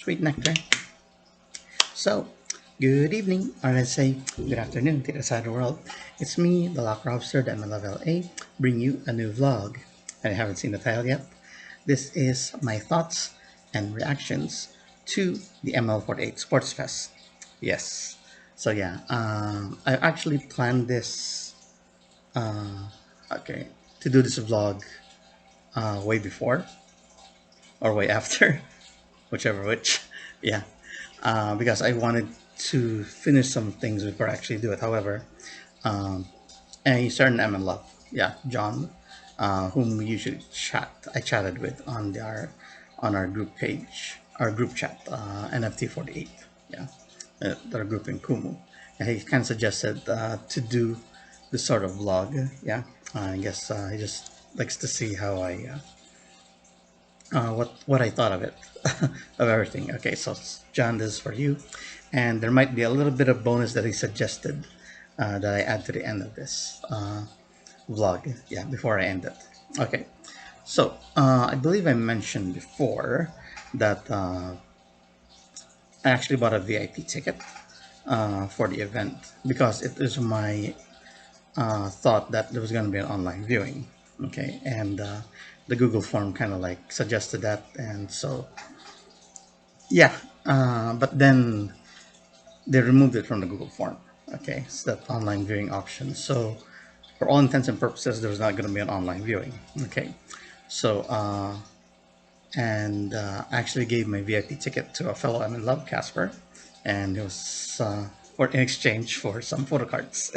Sweet nectar. So, good evening, or let's say good afternoon to the side of the world. It's me, the Locker Officer, the MNLove, bring you a new vlog. And I haven't seen the title yet. This is my thoughts and reactions to the MNL48 SportsFest. Yes. So yeah, I actually planned this, uh, okay, to do this vlog way before or way after, whichever which. Yeah, because I wanted to finish some things before I actually do it. However, um, a certain MNLove, yeah, Jon, whom we usually I chatted with on our group page, our group chat, NFT48, yeah, our group in Kumu. And he kind of suggested to do this sort of vlog, yeah. I guess he just likes to see how what I thought of it, of everything. Okay, so John, this is for you, and there might be a little bit of bonus that he suggested that I add to the end of this vlog. Yeah, before I end it. Okay, so I believe I mentioned before that I actually bought a VIP ticket for the event because it is my thought that there was going to be an online viewing. Okay, and the Google form kind of like suggested that, and so yeah, but then they removed it from the Google form. Okay, it's that online viewing option. So for all intents and purposes, there was not going to be an online viewing. Okay, so I actually gave my VIP ticket to a fellow MNLove, Casper, and it was for in exchange for some photo cards.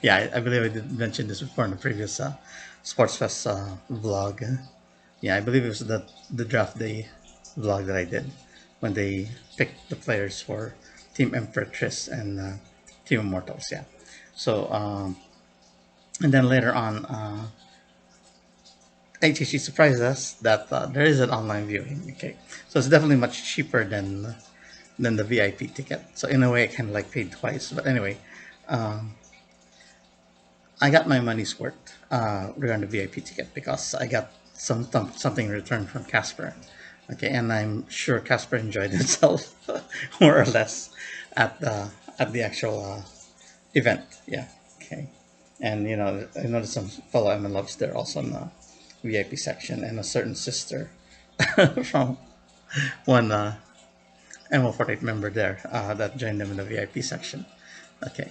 Yeah, I believe I did mention this before in the previous SportsFest vlog. Yeah, I believe it was the draft day vlog that I did when they picked the players for Team Empress and Team Immortals. Yeah, so and then later on, HHC surprised us that there is an online viewing. Okay, so it's definitely much cheaper than the VIP ticket. So in a way, I kind of like paid twice. But anyway, um, I got my money's worth regarding the VIP ticket because I got something in return from Casper. Okay, and I'm sure Casper enjoyed himself more or less at the actual event. Yeah. Okay. And you know, I noticed some fellow MNLoves there also in the VIP section, and a certain sister from one ML48 member there that joined them in the VIP section. Okay.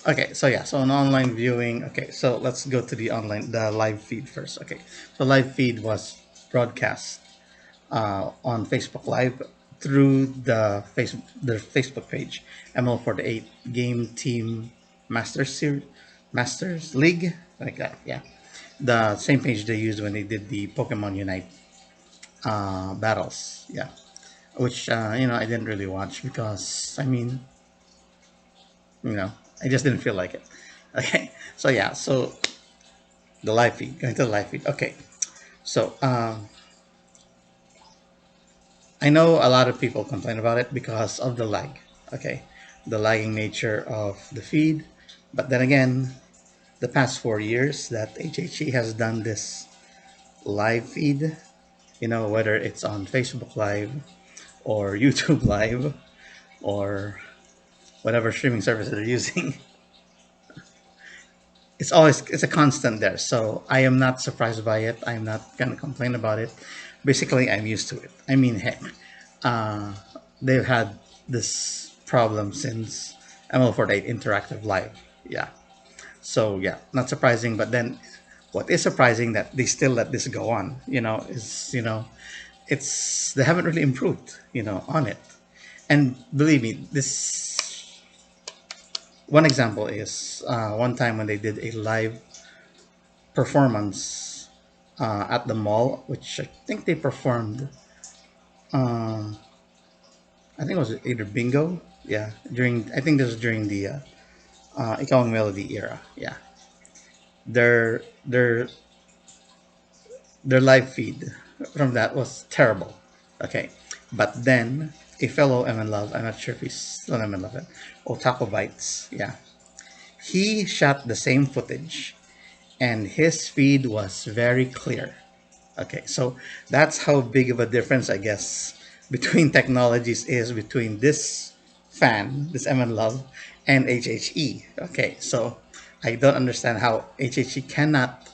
Okay, so yeah, so an online viewing. Okay, so let's go to the live feed first. Okay, so live feed was broadcast on Facebook Live through their Facebook page, ML48 Game Team Masters League, like that. Yeah, the same page they used when they did the Pokemon Unite battles. Yeah, which you know, I didn't really watch because I mean, you know, I just didn't feel like it. Okay, so yeah, so the live feed, going to the live feed. Okay, so I know a lot of people complain about it because of the lag. Okay, the lagging nature of the feed. But then again, the past 4 years that HHE has done this live feed, you know, whether it's on Facebook Live or YouTube Live or whatever streaming service they're using, it's a constant there. So I am not surprised by it. I'm not gonna complain about it. Basically, I'm used to it. I mean, heck, uh, they've had this problem since ML48 Interactive Live. Yeah. So yeah, not surprising. But then, what is surprising that they still let this go on. You know, is you know, it's they haven't really improved. You know, on it. And believe me, this one example is one time when they did a live performance at the mall, which I think they performed. Uh, I think it was either bingo. Yeah, during I think this was during the Ikaw ang Melody era. Yeah, their their their live feed from that was terrible. Okay, but then a fellow MNLove, I'm not sure if he's still MNLove, Otaku Bites. Yeah, he shot the same footage, and his feed was very clear. Okay, so that's how big of a difference, I guess, between technologies is between this fan, this MNLove, and HHE. Okay, so I don't understand how HHE cannot,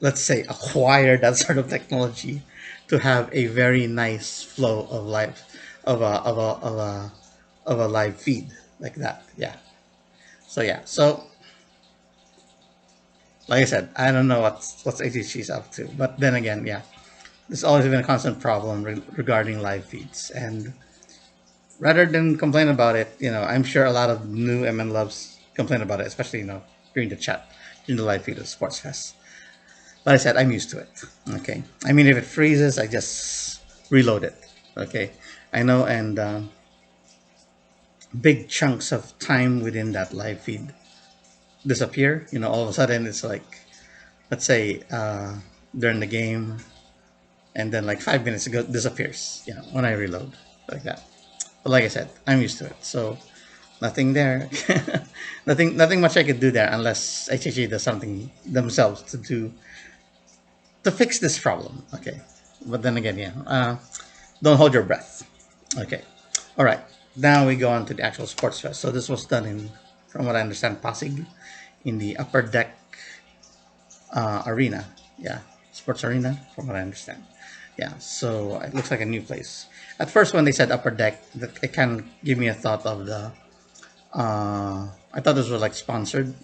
let's say, acquire that sort of technology to have a very nice flow of live of a live feed like that. Yeah. So yeah. So like I said, I don't know what's HHG's up to, but then again, yeah, there's always been a constant problem regarding live feeds, and rather than complain about it, I'm sure a lot of new MN loves complain about it, especially during the chat, during the live feed of Sports Fest. But I said I'm used to it. Okay, I mean if it freezes, I just reload it. Okay, I know, and big chunks of time within that live feed disappear. All of a sudden it's like, let's say during the game, and then like 5 minutes ago disappears. When I reload like that. But like I said, I'm used to it, so nothing there. Nothing much I could do there unless HHE does something themselves to fix this problem. Okay, but then again, yeah, don't hold your breath. Okay, all right. Now we go on to the actual sports fest. So this was done in, from what I understand, Pasig, in the upper deck arena. Yeah, sports arena, from what I understand. Yeah, so it looks like a new place. At first, when they said upper deck, it kind of gave me a thought of the. I thought this was like sponsored.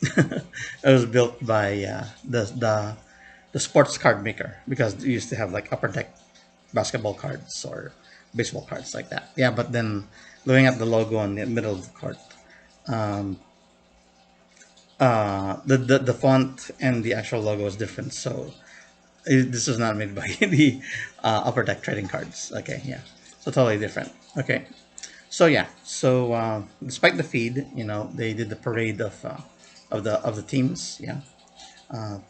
It was built by the sports card maker, because they used to have like upper deck basketball cards or baseball cards like that. Yeah, but then looking at the logo in the middle of the court, um, the font and the actual logo is different. So this was not made by the upper deck trading cards. Okay, yeah, so totally different. Okay, so yeah, so despite the feed, they did the parade of the teams. Yeah,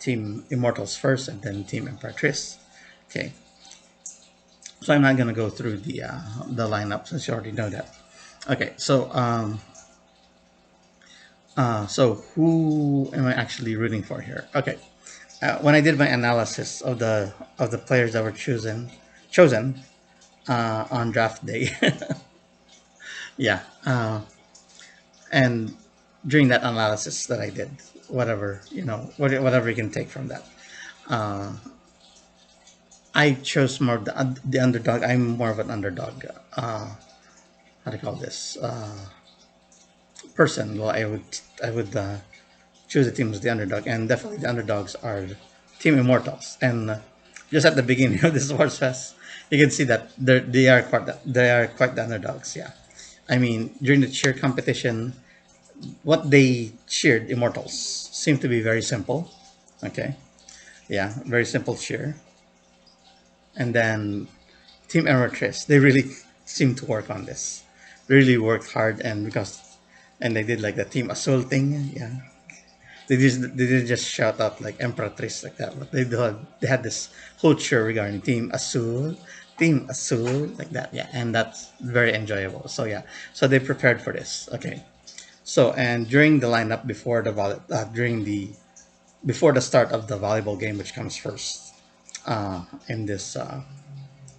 Team Immortals first, and then Team Emperatrice. Okay, so I'm not gonna go through the lineup since you already know that. Okay, so who am I actually rooting for here? Okay, when I did my analysis of the players that were chosen on draft day, yeah, and during that analysis that I did, whatever you can take from that, uh, I chose more the underdog. I'm more of an underdog. How to call this person? Well, I would choose the team as the underdog, and definitely the underdogs are Team Immortals. And just at the beginning of this Sports Fest, you can see that they are quite the underdogs. Yeah, I mean during the cheer competition, what they cheered Immortals seemed to be very simple. Okay, yeah, very simple cheer. And then Team Emeritus, they really seem to work on this. Really worked hard, and they did like the Team Azul thing. Yeah, they didn't just shout out like Emperatrice like that, but they had this whole cheer regarding Team Azul like that. Yeah, and that's very enjoyable. So yeah, so they prepared for this. Okay, so and during the lineup before the start of the volleyball game, which comes first uh, in this uh,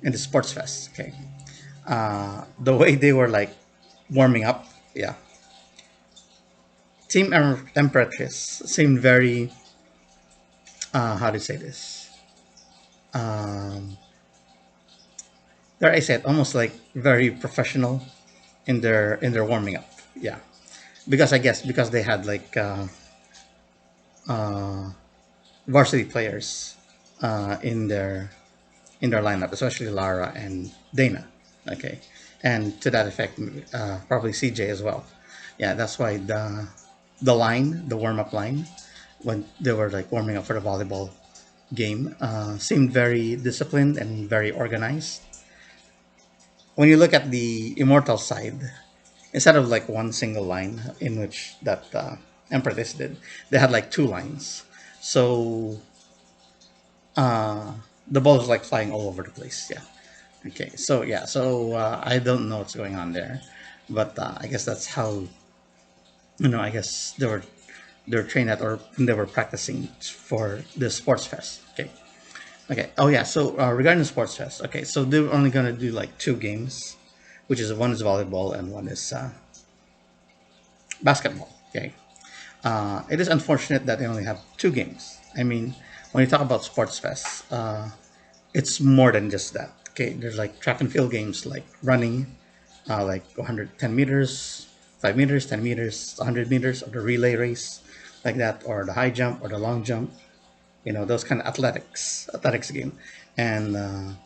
in the sports fest. Okay, the way they were like warming up, yeah, Team Emperatrice seemed very how do you say this? Um, there I said almost like very professional in their warming up. Yeah, because I guess because they had like uh, varsity players in their lineup, especially Lara and Dana. Okay, and to that effect, probably CJ as well. Yeah, that's why the warm up line, when they were like warming up for the volleyball game, seemed very disciplined and very organized. When you look at the Immortal side, instead of like one single line in which that Empress did, they had like two lines. So uh, the ball was like flying all over the place. Yeah. Okay. So yeah. So I don't know what's going on there, but I guess that's how I guess they were trained at, or they were practicing for the sports fest. Okay. Okay. Oh yeah. So regarding the sports fest, okay. So they're only gonna do like two games, which is one is volleyball and one is basketball. Okay. It is unfortunate that they only have two games. I mean, when you talk about sports fest, it's more than just that. Okay. There's like track and field games like running, like 110 meters, 5 meters, 10 meters, 100 meters, or the relay race, like that, or the high jump or the long jump. Those kind of athletics game. And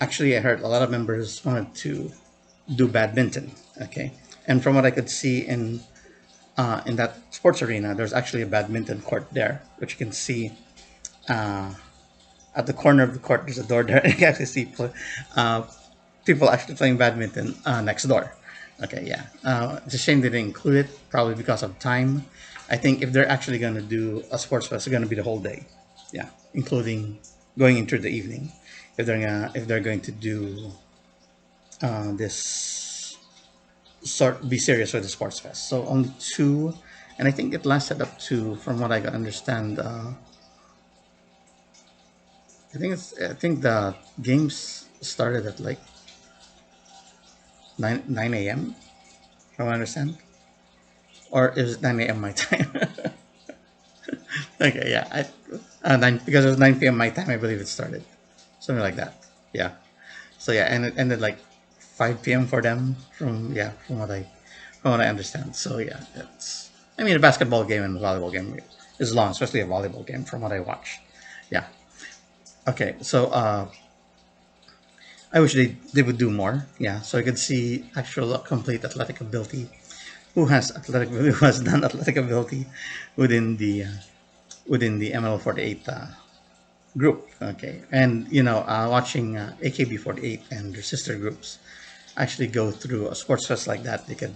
actually, I heard a lot of members wanted to do badminton. Okay, and from what I could see in that sports arena, there's actually a badminton court there, which you can see at the corner of the court. There's a door there, and you can actually see uh, people actually playing badminton next door. Okay, yeah. It's a shame they didn't include it, probably because of time. I think if they're actually going to do a sports fest, it's going to be the whole day. Yeah, including going into the evening. If they're going to do this sort be serious with the sports fest. So only two, and I think it lasted up to, from what I can understand, I think the games started at like 9 a.m. from what I understand, or is it 9 a.m. my time? Okay, yeah, nine, because it was 9 p.m. my time. I believe it started, something like that. Yeah. So yeah, and it ended like 5 p.m. for them. From what I understand. So yeah, it's. I mean, a basketball game and a volleyball game is long, especially a volleyball game. From what I watched. Yeah. Okay. So I wish they would do more. Yeah. So I could see actual complete athletic ability. Who has done athletic ability within the uh, within the MNL48 group. Okay, and watching AKB48 and their sister groups actually go through a sports fest like that, they could,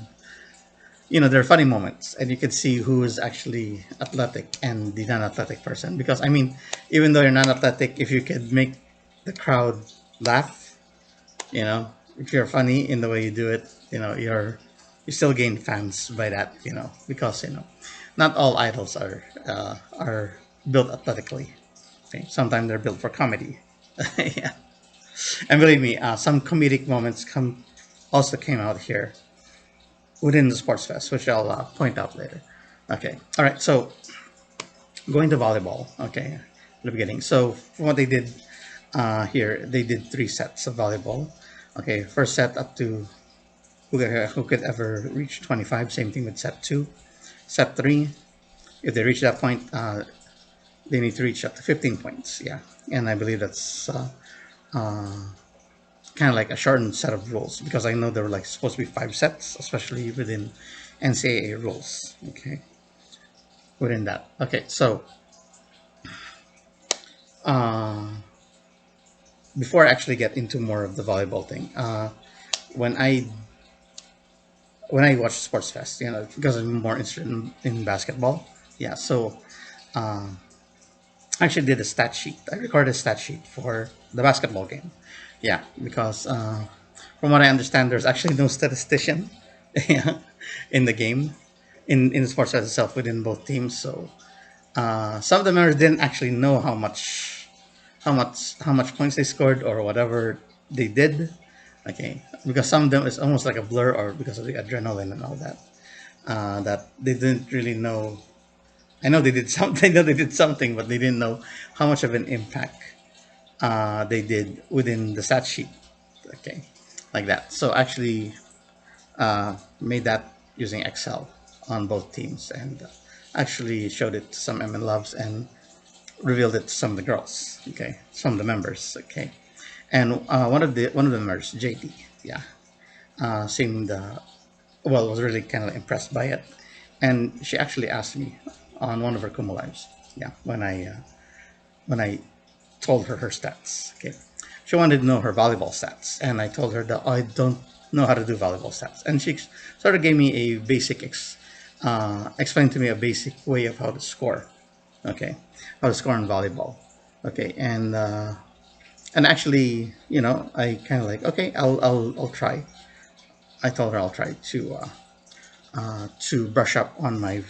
there are funny moments, and you can see who is actually athletic and the non-athletic person. Because I mean, even though you're non-athletic, if you could make the crowd laugh, if you're funny in the way you do it, you still gain fans by that, because not all idols are built athletically. Okay, sometimes they're built for comedy. Yeah, and believe me, some comedic moments came out here within the sports fest, which I'll point out later. Okay, all right. So going to volleyball. Okay, at the beginning. So what they did here, they did three sets of volleyball. Okay, first set up to who could ever reach 25. Same thing with set two. Set three, if they reach that point, they need to reach up to 15 points. Yeah, and I believe that's kind of like a shortened set of rules, because I know there were like supposed to be five sets, especially within NCAA rules. Okay, within that. Okay, so uh, before I actually get into more of the volleyball thing, when I when I watch Sports Fest, because I'm more interested in basketball. Yeah, so I actually did a stat sheet. I recorded a stat sheet for the basketball game. Yeah, because from what I understand, there's actually no statistician yeah, in the game, in the sports fest itself within both teams. So some of the members didn't actually know how much points they scored or whatever they did. Okay, because some of them is almost like a blur, or because of the adrenaline and all that. That they didn't really know. I know they did something. I know they did something, but they didn't know how much of an impact they did within the stat sheet. Okay, like that. So actually, made that using Excel on both teams, and actually showed it to some MNLoves and revealed it to some of the girls. Okay, some of the members. Okay, and one of the members, JD, yeah, seemed was really kind of impressed by it, and she actually asked me on one of her Kumu lives. Yeah, when I told her stats. Okay, she wanted to know her volleyball stats, and I told her that I don't know how to do volleyball stats, and she sort of gave me a explained to me a basic way of how to score. Okay, how to score in volleyball. Okay, and actually, I kind of like, okay, I'll try. I told her I'll try to brush up on my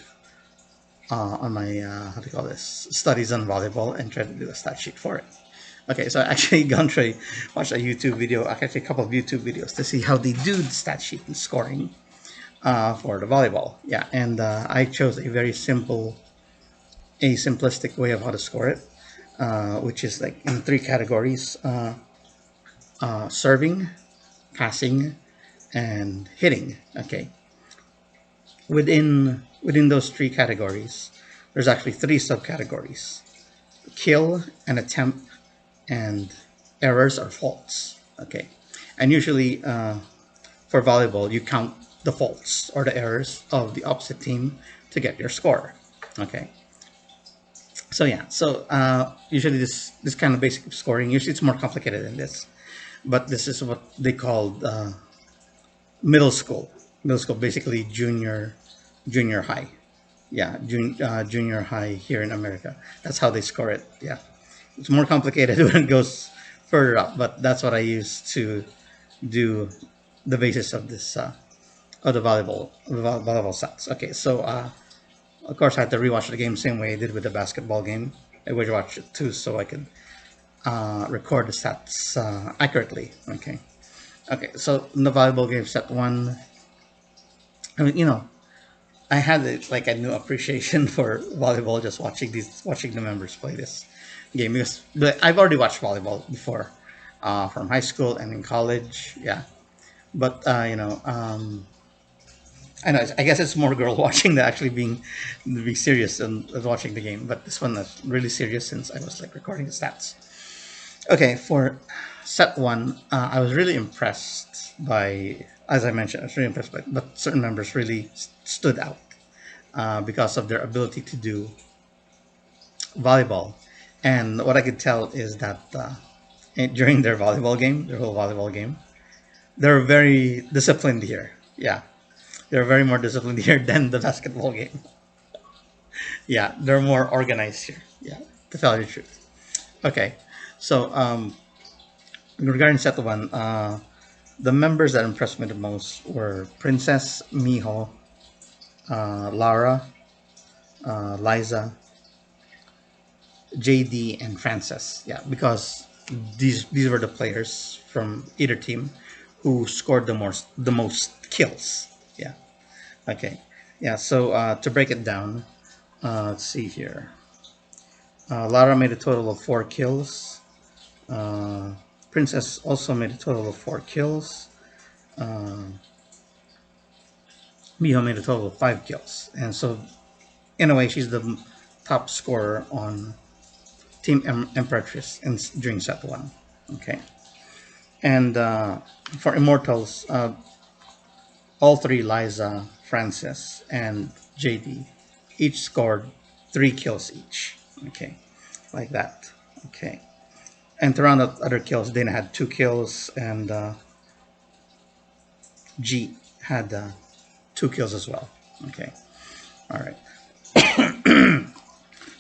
how do you call this, studies on volleyball, and try to do a stat sheet for it. Okay, so I actually gone try watch a YouTube video, actually a couple of YouTube videos to see how they do the stat sheet and scoring for the volleyball. Yeah, and I chose a simplistic way of how to score it, which is like in three categories: serving, passing, and hitting. Okay, within those three categories, there's actually three subcategories: kill, and attempt, and errors or faults. Okay, and usually for volleyball, you count the faults or the errors of the opposite team to get your score. Okay, so yeah, so usually this kind of basic scoring, usually it's more complicated than this, but this is what they called middle school. Middle school, basically junior high. Yeah, junior high here in America. That's how they score it. Yeah, it's more complicated when it goes further up, but that's what I use to do the basis of this of the volleyball stats. Okay, so of course I had to rewatch the game same way I did with the basketball game. I would watch it too, so I could record the stats accurately. Okay, okay. So in the volleyball game, set one. I mean, I had like a new appreciation for volleyball just watching the members play this game because but I've already watched volleyball before, from high school and in college. Yeah, but I know. I guess it's more girl watching than actually being serious and watching the game. But this one is really serious since I was like recording the stats. Okay, for set one, I was really impressed by, as I mentioned, I was really impressed by, but certain members really stood out because of their ability to do volleyball. And what I could tell is that during their whole volleyball game, they're very disciplined here. Yeah, they're very more disciplined here than the basketball game. Yeah, they're more organized here. Yeah, to tell you the truth. Okay, so regarding set one, the members that impressed me the most were Princess, Miho, Lara, Liza, JD, and Frances. Yeah, because these were the players from either team who scored the most kills. Yeah. Okay. Yeah. So to break it down, let's see here. Lara made a total of 4 kills. Uh, Princess also made a total of 4 kills. Uh, Miho made a total of 5 kills, and so in a way, she's the top scorer on Team Empress during set one. Okay, and for Immortals, all three, Liza, Francis, and JD, each scored 3 kills each. Okay, like that. Okay, and to round up other kills, Dana had 2 kills, and G had 2 kills as well. Okay, all right.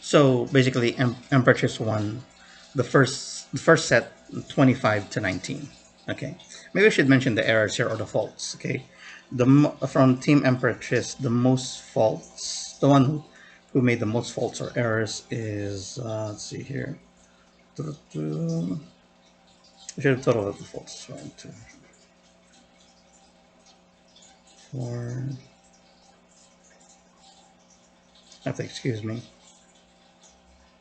So basically, Empress won the first set 25-19. Okay, maybe I should mention the errors here or the faults. Okay, from Team Empress, the most faults, the one who made the most faults or errors is let's see here. I should have total of the faults. 1, 2, 4. Have to excuse me.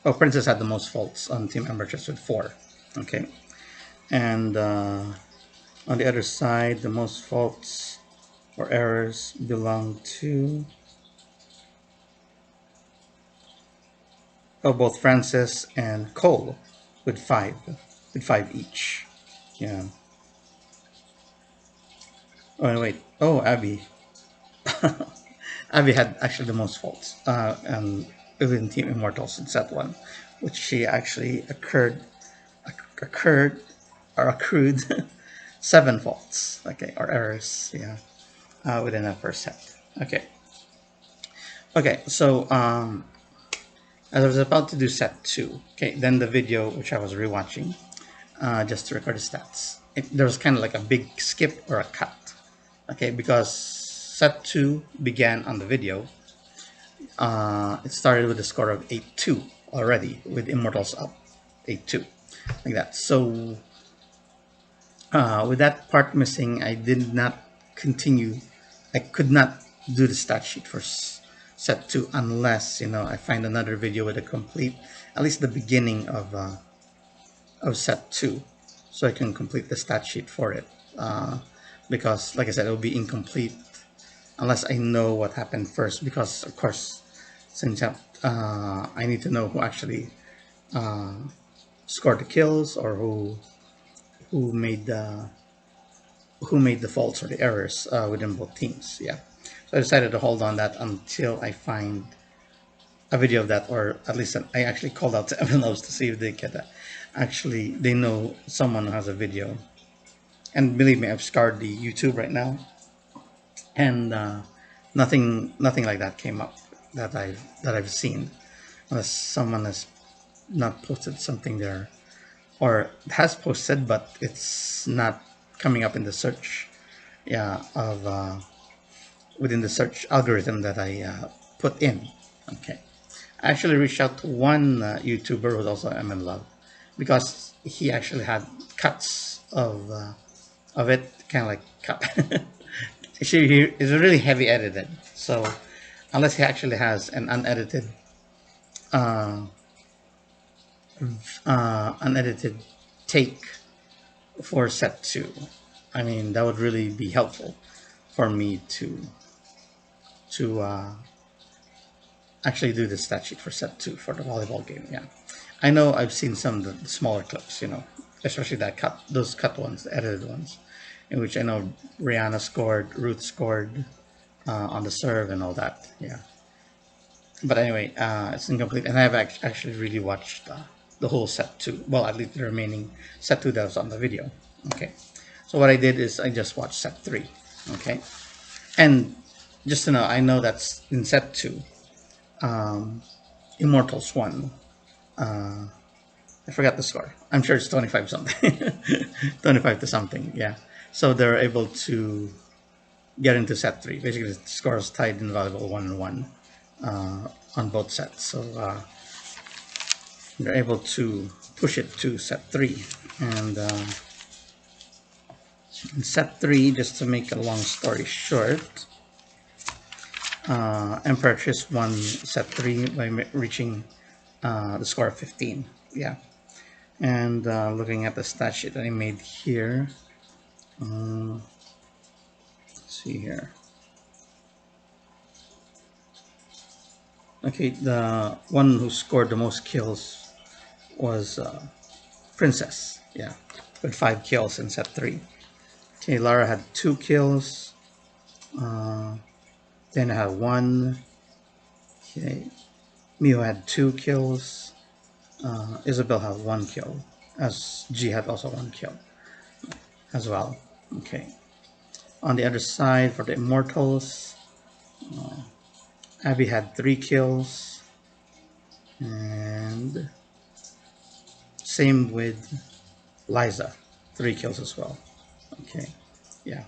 Oh, Princess had the most faults on Team Empress with 4. Okay, and on the other side, the most faults or errors belong to both Francis and Cole with five each. Yeah. Oh wait. Oh, Abby. Abby had actually the most faults, and within Team Immortals in set one, which she actually occurred or accrued 7 faults. Okay, or errors. Yeah, within that first set. Okay. Okay. So as I was about to do set two, okay, then the video which I was rewatching, just to record the stats, there was kind of like a big skip or a cut, okay, because set two began on the video. It started with a score of 8-2 already, with Immortals up 8-2. like that. So with that part missing, I did not continue. I could not do the stat sheet for set 2 unless, I find another video with a complete, at least the beginning of set 2, so I can complete the stat sheet for it. Because, like I said, it will be incomplete unless I know what happened first. Because, of course, since I need to know who actually scored the kills, or who made the faults or the errors within both teams. Yeah, so I decided to hold on that until I find a video of that, or at least I actually called out to MNLove to see if they can actually they know someone who has a video. And believe me, I've scoured the YouTube right now, and nothing like that came up that I've seen, unless someone has not posted something there, or has posted but it's not coming up in the search, yeah, of within the search algorithm that I put in. Okay, I actually reached out to one YouTuber who's also MNLove, because he actually had cuts of it, kind of like cut. Actually, he is really heavy edited, so unless he actually has an uh, unedited take for set 2, I mean, that would really be helpful for me to actually do the stat sheet for set 2 for the volleyball game. Yeah, I know I've seen some of the smaller clips, especially those cut ones, the edited ones, in which I know Rihanna scored, Ruth scored on the serve and all that. Yeah, but anyway, it's incomplete, and I have actually really watched the whole set 2. Well, at least the remaining set 2 that was on the video. Okay, so what I did is I just watched set 3. Okay, and just to know, I know that's in set 2. Immortals won. I forgot the score. I'm sure it's 25 something. 25 to something, yeah. So they're able to get into set 3. Basically, the scores tied in volleyball 1-1 on both sets. So they're able to push it to set 3. And in set 3, just to make a long story short, Emperatrice won set 3 by reaching the score of 15. Yeah. And looking at the stat sheet that I made here, let's see here. Okay, the one who scored the most kills was Princess, yeah, with 5 kills in set 3. Okay, Lara had 2 kills. Then I had 1. Okay, Mio had 2 kills. Isabel had 1 kill, as G had also 1 kill as well. Okay, on the other side for the Immortals, Abby had 3 kills, and same with Liza, 3 kills as well. Okay, yeah,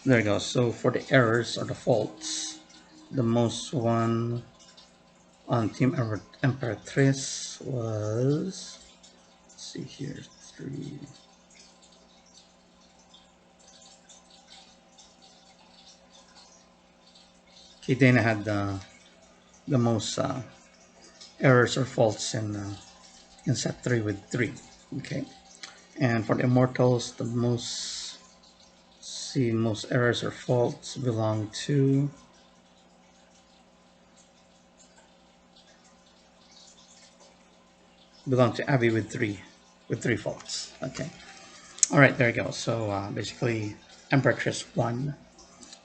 there you go. So for the errors or the faults, the most one on Team Emperatrice was, let's see here, 3. Okay, Dana had the most errors or faults in set 3 with 3. Okay, and for the Immortals, the most errors or faults belong to Abby with 3 faults. Okay, all right, there you go. So basically, Emperatrice won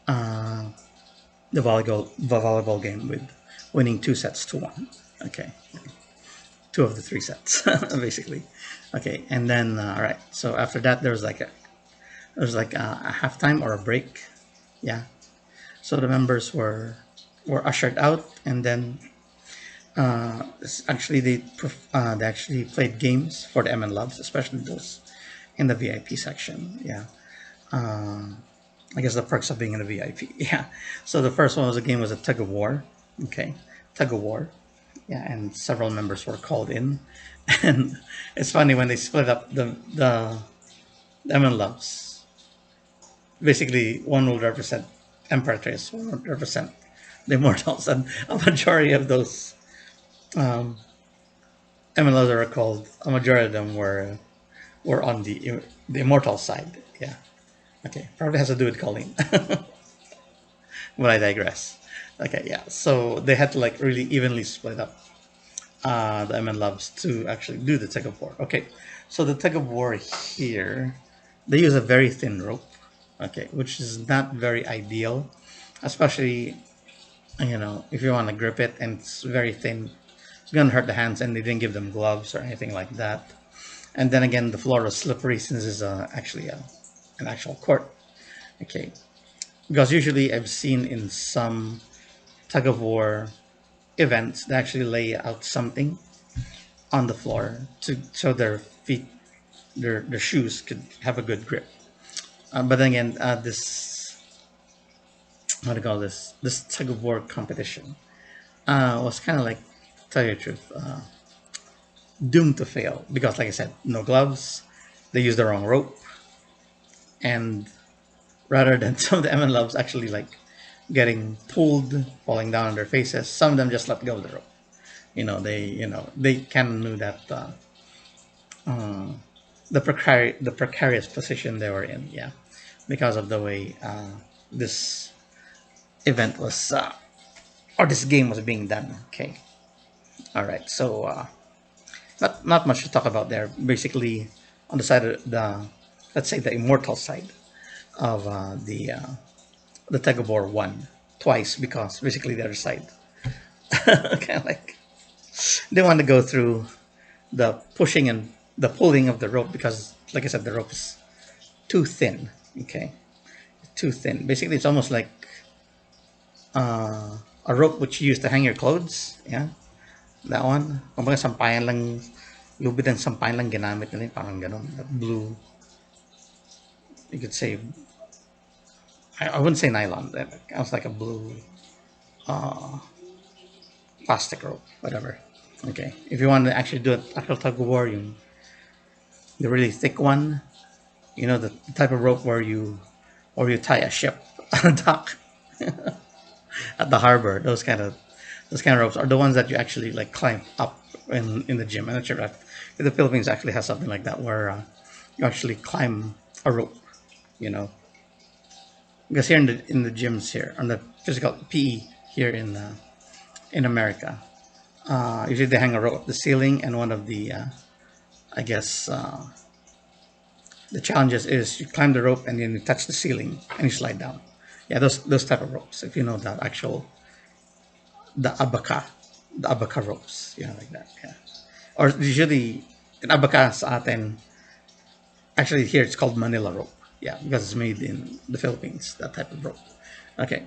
the volleyball game with winning 2 sets to 1. Okay, 2 of the 3 sets basically. Okay, and then all right, so after that there was like a halftime or a break. Yeah, so the members were ushered out, and then actually they actually played games for the MNLoves, especially those in the VIP section. Yeah, I guess the perks of being in the VIP. Yeah, so the first one was a game was a tug of war. Okay, tug of war. Yeah, and several members were called in, and it's funny when they split up the MNLoves. Basically, one will represent Emperatrice, one will represent the Immortals, and a majority of those um, MNLoves are called. A majority of them were on the Immortal side. Yeah. Okay. Probably has to do with Colleen. But I digress. Okay. Yeah. So they had to like really evenly split up the MNLoves to actually do the tug of war. Okay. So the tug of war here, they use a very thin rope. Okay, which is not very ideal, especially if you want to grip it and it's very thin, it's gonna hurt the hands, and they didn't give them gloves or anything like that. And then again, the floor was slippery since it's actually an actual court. Okay, because usually I've seen in some tug of war events they actually lay out something on the floor to so their feet, their shoes could have a good grip. But then again, this what do you call this tug of war competition was kind of like, to tell you the truth, doomed to fail because, like I said, no gloves. They used the wrong rope, and rather than some of the MNLoves actually like getting pulled, falling down on their faces, some of them just let go of the rope. They kind of knew that uh, the precarious position they were in. Yeah, because of the way this event was or this game was being done. Okay, all right. So not much to talk about there. Basically, on the side of let's say the immortal side of the tug of war won twice because basically the other side kind of like they want to go through the pushing and the pulling of the rope because, like I said, the rope is too thin. Okay, too thin. Basically, it's almost like a rope which you use to hang your clothes. Yeah, that one. Kumbaga sampayan lang, lubid ng sampayan lang ginamit nila, parang ganun. That blue, you could say, I wouldn't say nylon. That was like a blue uh, plastic rope, whatever. Okay, if you want to actually do an actual tug of war, the really thick one, the type of rope where you tie a ship on a dock at the harbor. Those kind of ropes are the ones that you actually like climb up in the gym. I'm not sure if the Philippines actually has something like that where you actually climb a rope. You know, because here in the gyms here on the physical PE here in America, usually they hang a rope up the ceiling, and one of the I guess the challenges is you climb the rope and then you touch the ceiling and you slide down. Yeah, those type of ropes. If you know the actual the abaca ropes, like that. Yeah, or usually in abaca sa atin, actually here it's called Manila rope. Yeah, because it's made in the Philippines. That type of rope. Okay,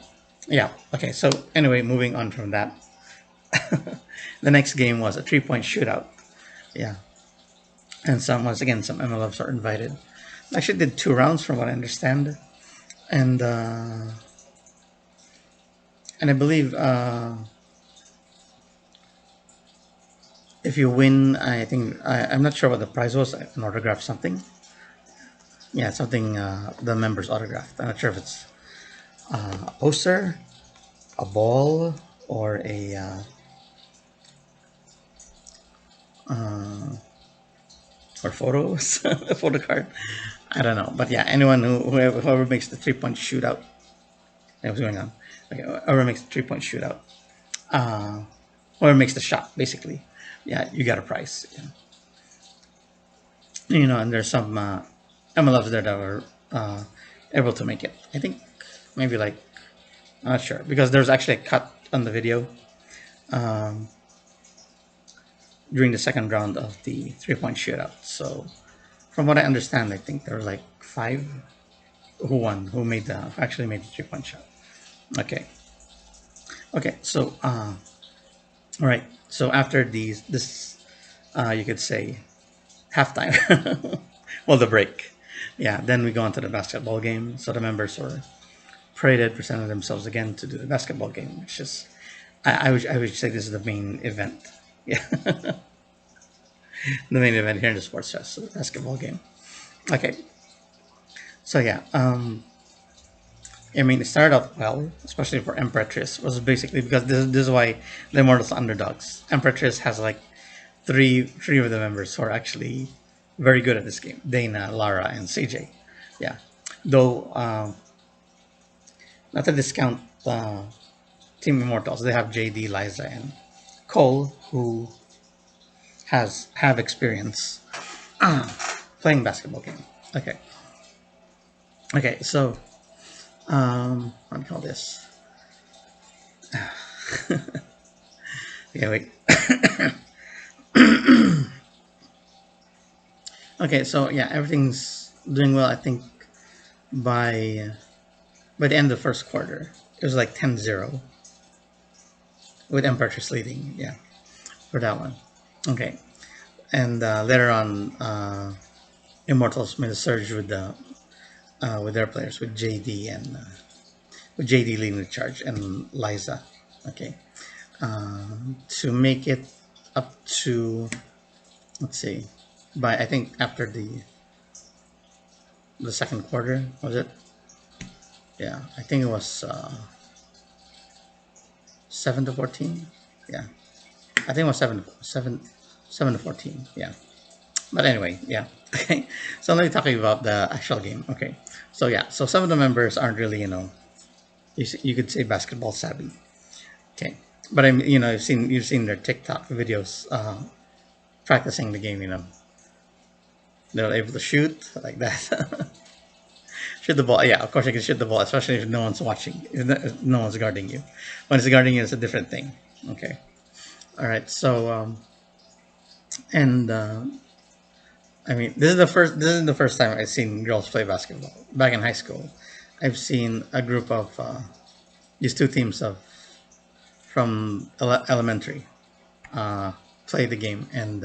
yeah. Okay, so anyway, moving on from that, the next game was a 3-point shootout. Yeah, and once again some MLFs are invited. I actually did 2 rounds from what I understand, and I believe if you win, I think I'm not sure what the prize was. An autograph, something. Yeah, something the members autographed. I'm not sure if it's a poster, a ball, or uh, or photos, a photo card. I don't know, but yeah, anyone whoever makes the 3-point shootout. What's going on? Okay, whoever makes the 3-point shootout, uh, whoever makes the shot, basically, yeah, you got a prize. Yeah. And there's some MLFs there that were able to make it. I think maybe like, I'm not sure because there's actually a cut on the video um, during the second round of the 3-point shootout. So from what I understand, I think there were like 5 who won, who actually made the 3-point shot. Okay, so all right, so after this you could say halftime, well, the break, yeah, then we go on to the basketball game. So the members were paraded, presented themselves again to do the basketball game, which is I would say this is the main event. Yeah, the main event here in the sports fest, so the basketball game. Okay, so yeah, I mean, it started off well, especially for Empress. Was basically because this is why the Immortals are underdogs. Empress has like three of the members who are actually very good at this game: Dana, Lara, and CJ. Yeah, though not to discount Team Immortals, they have JD, Liza, and Cole, who have experience playing basketball game. Okay, okay, so what do you call this? Yeah, wait. Okay, so yeah, everything's doing well. I think by by the end of the first quarter, it was like 10-0 with Empress leading. Yeah, for that one. Okay, and later on, Immortals made a surge with their players with JD and with JD leading the charge and Liza. Okay, to make it up to, let's see, by I think after the second quarter, was it? Yeah, I think it was 7-14. Yeah, I think it was 7-14. Yeah, but anyway, yeah. Okay, so let me talk about the actual game. Okay, so yeah, so some of the members aren't really, you could say basketball savvy. Okay, but I'm, you've seen their TikTok videos practicing the game. They're able to shoot like that. Shoot the ball. Yeah, of course you can shoot the ball, especially if no one's watching, if no one's guarding you. When it's guarding you, it's a different thing. Okay. All right. So and I mean, this is the first time I've seen girls play basketball. Back in high school, I've seen a group of these two teams of from elementary play the game, and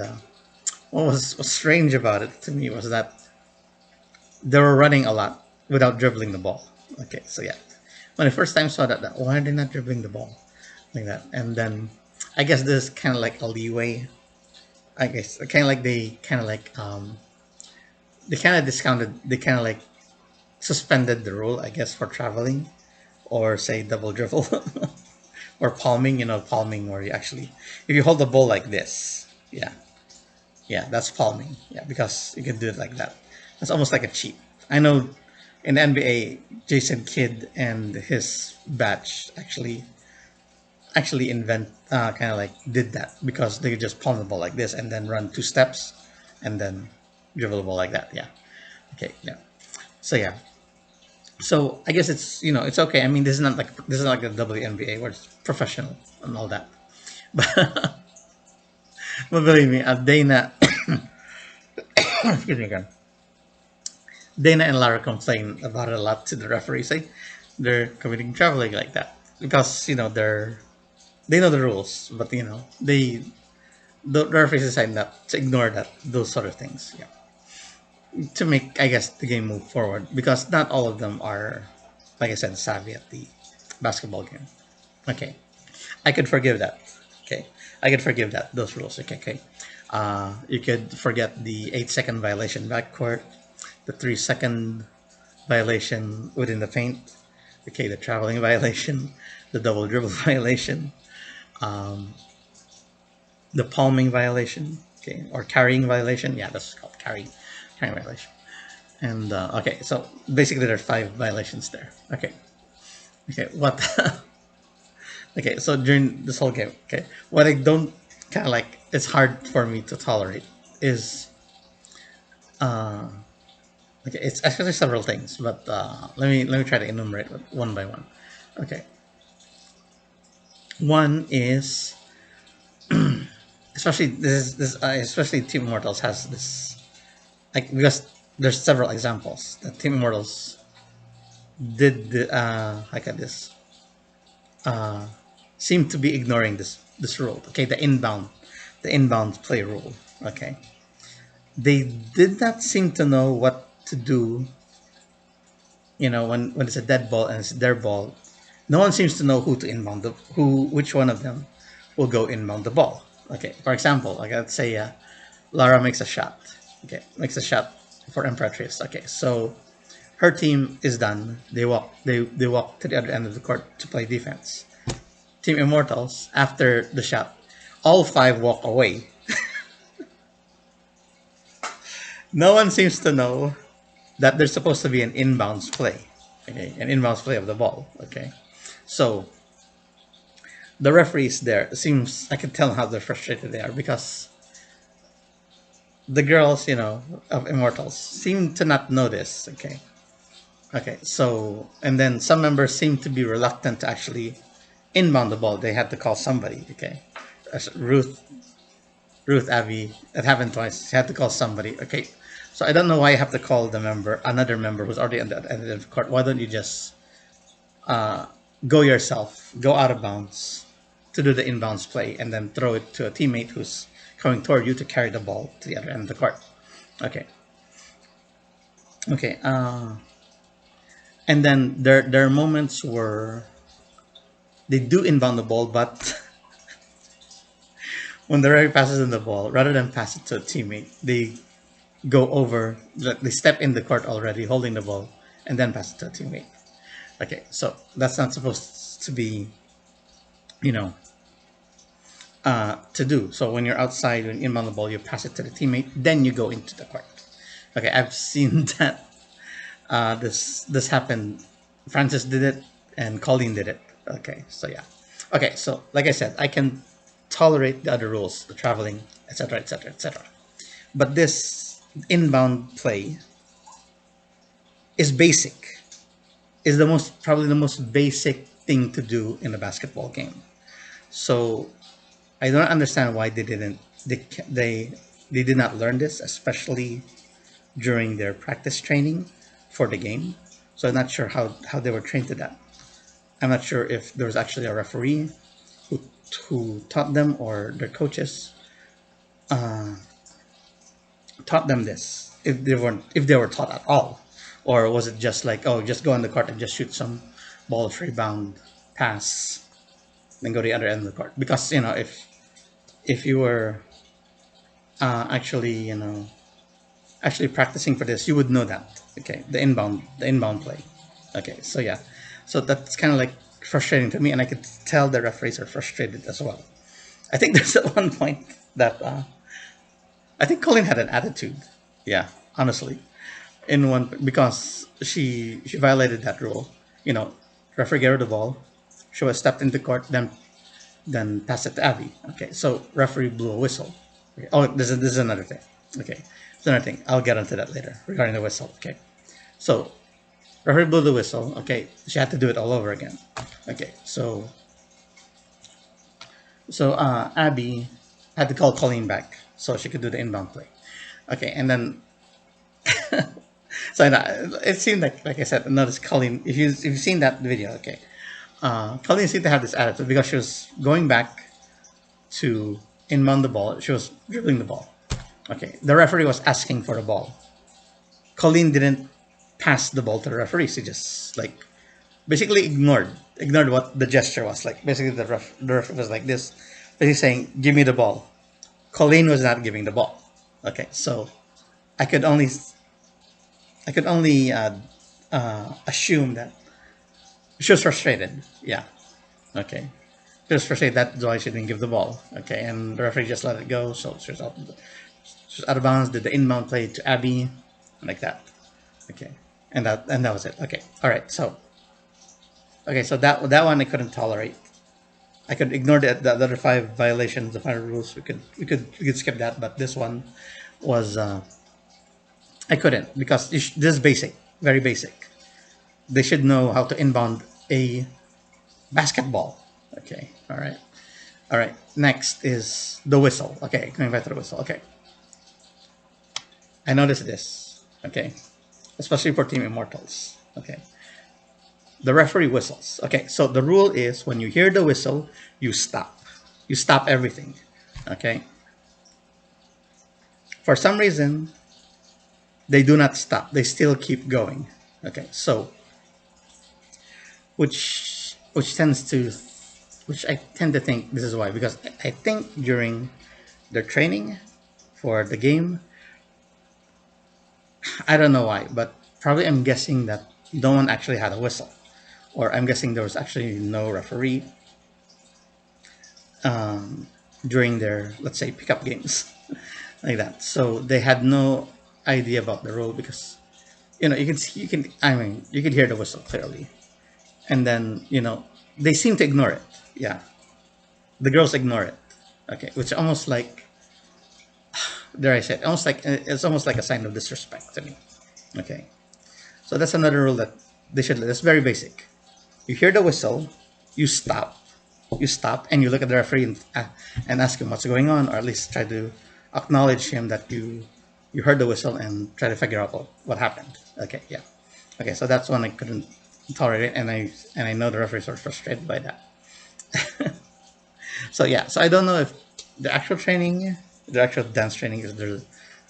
what was strange about it to me was that they were running a lot without dribbling the ball. Okay, so yeah, when I first time saw that why are they not dribbling the ball like that? And then I guess this is kind of like a leeway. I guess kind of like they kind of discounted, they kind of like suspended the rule, I guess, for traveling or say double dribble or palming. Palming where you actually, if you hold the ball like this, yeah, yeah, that's palming. Yeah, because you can do it like that. That's almost like a cheat. I know in the NBA, Jason Kidd and his batch actually invent kind of like did that because they could just palm the ball like this and then run two steps and then dribble the ball like that. Yeah. Okay. Yeah. So yeah. So I guess it's okay. I mean, this is not like the WNBA where it's professional and all that. But but believe me, Dana, excuse me again. Dana and Lara complain about it a lot to the referee. Say they're committing traveling like that because they know the rules, but the referees decide not to ignore those sort of things. Yeah, to make, I guess, the game move forward because not all of them are, like I said, savvy at the basketball game. Okay, I could forgive that. Okay, I could forgive that those rules. Okay, okay. You could forget the 8-second violation backcourt, the 3-second violation within the paint. Okay, the traveling violation, the double dribble violation, um, the palming violation, okay, or carrying violation. Yeah, that's called carrying violation. And okay, so basically there's 5 violations there. Okay, okay, what? Okay, so during this whole game, okay, what I don't kind of like, it's hard for me to tolerate is uh, okay, it's actually several things, but let me try to enumerate one by one. Okay, one is especially especially Team Immortals has this, like, because there's several examples that Team Immortals did like at this uh, seem to be ignoring this rule. Okay, the inbound play rule. Okay, they did not seem to know what to do. When it's a dead ball and it's their ball, No one seems to know who to inbound which one of them will go inbound the ball. Okay, for example, like let's say Lara makes a shot. Okay, makes a shot for Imperatrice. Okay, so her team is done. They walk to the other end of the court to play defense. Team Immortals, after the shot, all five walk away. No one seems to know that there's supposed to be an inbounds play. Okay, an inbounds play of the ball. Okay, so the referees there seems I can tell how they're frustrated they are because the girls, of Immortals seem to not know this. Okay, okay, so and then some members seem to be reluctant to actually inbound the ball. They had to call somebody. Okay, as Ruth, Abby, it happened twice. She had to call somebody. Okay, so I don't know why you have to call another member who's already on the end of the court. Why don't you just uh, go yourself, go out of bounds to do the inbounds play, and then throw it to a teammate who's coming toward you to carry the ball to the other end of the court. Okay. Okay. And then there are moments where they do inbound the ball, but when the referee passes in the ball, rather than pass it to a teammate, they go over, they step in the court already holding the ball, and then pass it to a teammate. Okay, so that's not supposed to be, you know, to do. So when you're outside, when you inbound the ball, you pass it to the teammate, then you go into the court. Okay, I've seen that. This happened. Francis did it, and Colleen did it. Okay, so yeah. Okay, so like I said, I can tolerate the other rules, the traveling, etc., etc., etc. But this inbound play is basic. Is probably the most basic thing to do in a basketball game. So I don't understand why they did not learn this, especially during their practice training for the game. So I'm not sure how they were trained to that. I'm not sure if there was actually a referee who, who taught them or their coaches taught them this, if they were taught at all, or was it just like, oh, just go on the court and just shoot some balls, rebound, pass, then go to the other end of the court. Because if you were actually actually practicing for this, you would know that. Okay, the inbound play. Okay, so yeah, so that's kind of like frustrating to me, and I could tell the referees are frustrated as well. I think there's at one point that I think Colleen had an attitude. Yeah, honestly, in one because she violated that rule. Referee gave her the ball. She was stepped into court, then passed it to Abby. Okay, so referee blew a whistle. Okay. Oh, this is another thing. Okay, it's another thing. I'll get onto that later regarding the whistle. Okay, so referee blew the whistle. Okay, she had to do it all over again. Okay, so Abby had to call Colleen back so she could do the inbound play. Okay, and then so it seemed like I said, notice Colleen. If you've seen that video, okay, Colleen seemed to have this attitude because she was going back to inbound the ball. She was dribbling the ball. Okay, the referee was asking for the ball. Colleen didn't pass the ball to the referee. She just like basically ignored what the gesture was like. Basically, the referee was like this, basically saying, "Give me the ball." Colleen was not giving the ball. Okay, so I could only assume that she was frustrated. Yeah. Okay. She was frustrated. That's why she didn't give the ball. Okay, and the referee just let it go. So she was out of bounds. Did the inbound play to Abby, like that. Okay, and that was it. Okay. All right. So that one I couldn't tolerate. I could ignore the other five violations, the final rules. We could skip that, but this one was I couldn't because this is basic, very basic. They should know how to inbound a basketball. Okay, all right. Next is the whistle. Okay, coming back to the whistle. Okay, I noticed this. Okay, especially for Team Immortals. Okay, the referee whistles. Okay, so the rule is when you hear the whistle, you stop. You stop everything. Okay. For some reason, they do not stop. They still keep going. Okay, so which which tends to, which I tend to think this is why, because I think during their training for the game, I don't know why, but probably I'm guessing that no one actually had a whistle, or I'm guessing there was actually no referee during their, let's say, pickup games like that. So they had no idea about the rule because you can see, I mean, you could hear the whistle clearly, and then they seem to ignore it. Yeah, the girls ignore it. Okay, which almost like, dare I say, almost like it's almost like a sign of disrespect to me. Okay, so that's another rule that they should. That's very basic. You hear the whistle, you stop. You stop and you look at the referee and ask him what's going on, or at least try to acknowledge him that you heard the whistle and try to figure out what happened. Okay, yeah. Okay, so that's one I couldn't tolerate, and I know the referees are frustrated by that. So yeah, so I don't know if the actual training, the actual dance training, is they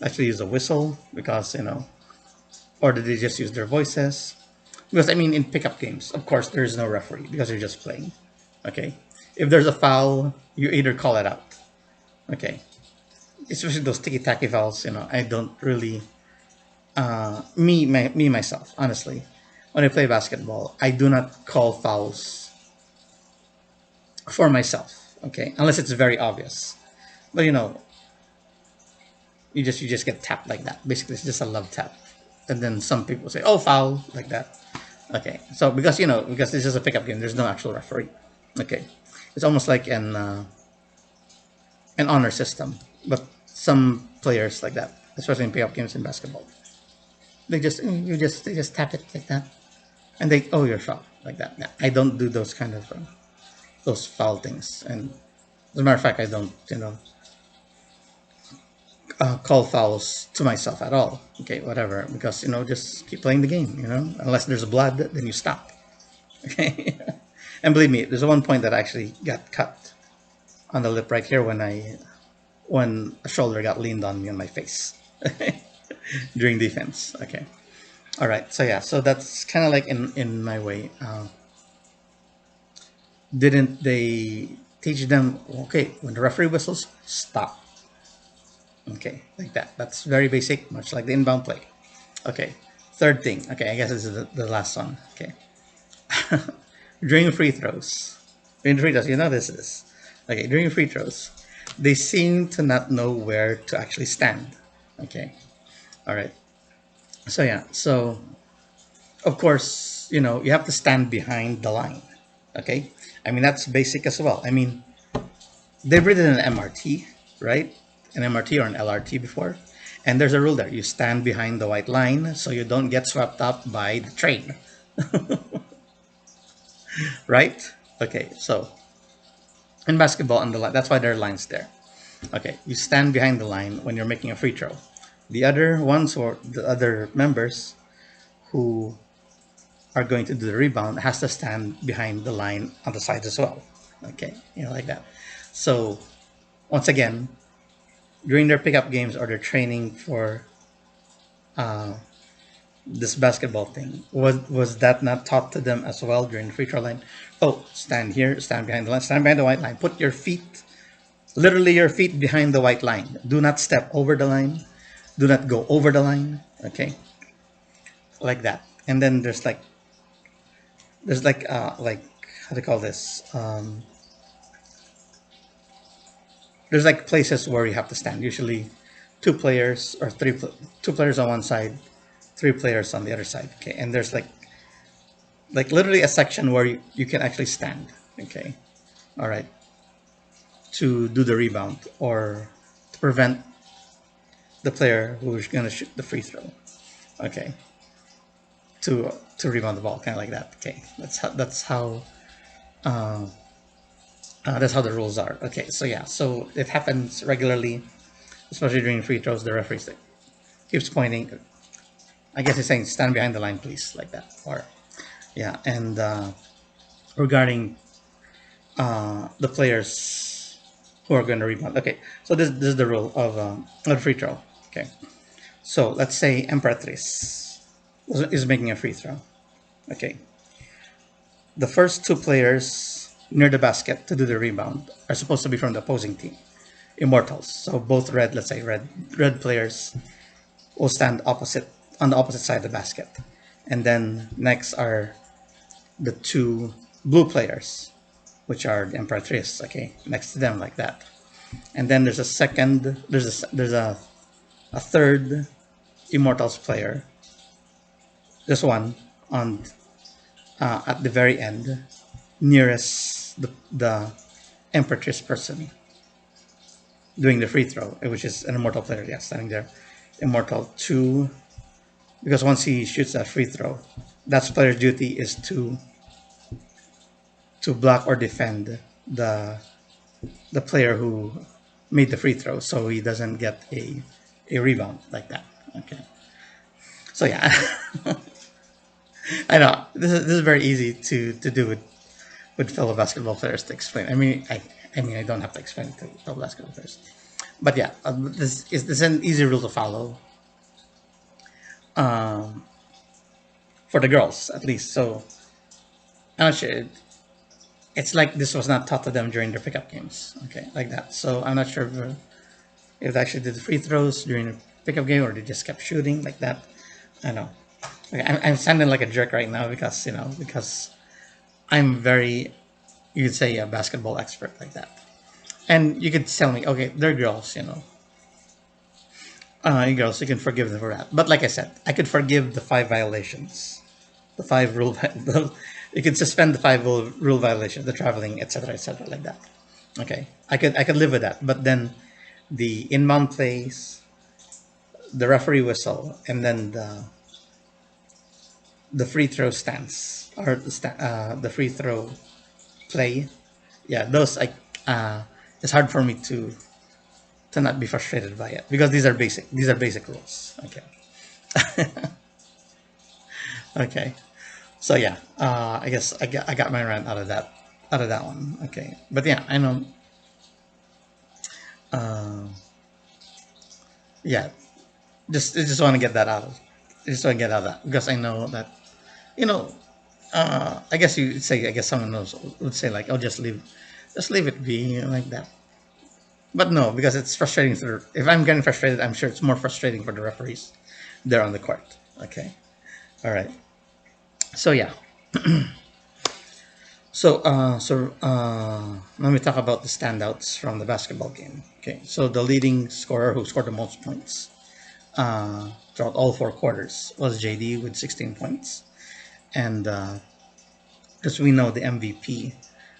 actually use a whistle because or did they just use their voices? Because I mean, in pickup games, of course, there is no referee because you're just playing. Okay, if there's a foul, you either call it out. Okay, especially those ticky-tacky fouls. I don't really, me myself, honestly, when I play basketball, I do not call fouls for myself. Okay, unless it's very obvious. But you just get tapped like that. Basically, it's just a love tap, and then some people say, "Oh, foul," like that. Okay, so because this is a pickup game, there's no actual referee. Okay, it's almost like an honor system, but some players like that, especially in pickup games in basketball, they just tap it like that, and you're foul like that. Yeah, I don't do those kind of those foul things, and as a matter of fact, I don't call fouls to myself at all. Okay, whatever, because just keep playing the game. Unless there's blood, then you stop. Okay, and believe me, there's one point that I actually got cut on the lip right here when a shoulder got leaned on me on my face during defense. Okay, all right. So yeah, so that's kind of like in my way. Didn't they teach them? Okay, when the referee whistles, stop. Okay, like that. That's very basic, much like the inbound play. Okay, third thing. Okay, I guess this is the last one. Okay, during free throws. During free throws, this is. Okay, during free throws, they seem to not know where to actually stand. Okay, all right. So yeah, so of course, you have to stand behind the line. Okay, I mean that's basic as well. I mean, they've written an MRT, right? An MRT or an LRT before, and there's a rule there. You stand behind the white line so you don't get swept up by the train. Right? Okay, so in basketball, on the line, that's why there are lines there. Okay, you stand behind the line when you're making a free throw. The other ones, or the other members who are going to do the rebound, has to stand behind the line on the sides as well. Okay, like that. So once again, during their pickup games or their training for this basketball thing, was that not taught to them as well during the free throw line? Oh, stand here, stand behind the line, stand behind the white line. Put your feet, literally your feet behind the white line. Do not step over the line. Do not go over the line. Okay, like that. And then there's like how to call this? There's like places where you have to stand. Usually, two players or two players on one side, three players on the other side. Okay, and there's like literally a section where you can actually stand. Okay, all right, to do the rebound or to prevent the player who's gonna shoot the free throw. Okay, to rebound the ball, kind of like that. Okay, uh, that's how the rules are. Okay, so yeah, so it happens regularly, especially during free throws. The referee keeps pointing. I guess he's saying, "Stand behind the line, please," like that. Or yeah, and regarding the players who are going to rebound. Okay, so this is the rule of free throw. Okay, so let's say Emperatriz is making a free throw. Okay, the first two players near the basket to do the rebound are supposed to be from the opposing team, immortals. So both red, let's say red players will stand opposite on the opposite side of the basket, and then next are the two blue players, which are the Emperatrice, okay, next to them like that. And then there's a second, a third Immortals player. This one on at the very end, nearest the Emperatrice person doing the free throw, which is an Immortal player, yeah, standing there. Immortal 2, because once he shoots that free throw, that player's duty is to block or defend the player who made the free throw, so he doesn't get a rebound like that. Okay, so yeah, I know this is very easy to do with fellow basketball players to explain. I don't have to explain it to fellow basketball players, but yeah, this is an easy rule to follow um, for the girls at least. So I'm not sure. It's like this was not taught to them during their pickup games, okay, like that. So I'm not sure if they actually did the free throws during the pickup game or they just kept shooting like that. I know. Okay, I'm sounding like a jerk right now because I'm very, you could say, a basketball expert like that. And you could tell me, okay, they're girls, you girls, you can forgive them for that. But like I said, I could forgive the 5 violations, the 5 rule, you could suspend the 5 rule violations, the traveling, etc., like that. Okay, I could live with that. But then the inbound plays, the referee whistle, and then the free throw stance or the free throw play, yeah, those it's hard for me to not be frustrated by it because these are basic rules. Okay. Okay, so yeah, I guess I got my rant out of that one. Okay, but yeah, I know. uh, yeah, just want to get that out of just want to get out of that because I know that you know I guess you say, I guess someone knows would say like, oh, just leave it be like that. But no, because it's frustrating. If I'm getting frustrated, I'm sure it's more frustrating for the referees there on the court. Okay, all right. So yeah. So let me talk about the standouts from the basketball game. Okay, so the leading scorer who scored the most points throughout all 4 quarters was JD with 16 points, and as we know, the MVP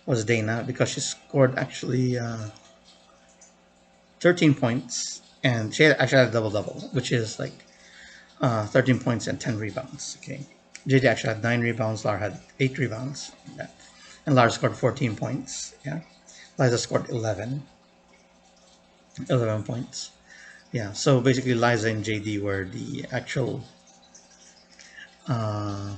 was Dana because she scored actually 13 points, and she actually had a double double, which is like 13 points and 10 rebounds. Okay, JD actually had 9 rebounds. Lara had 8 rebounds. Yeah. And Lara scored 14 points. Yeah, Liza scored 11 points. Yeah, so basically Liza and JD were the actual uh,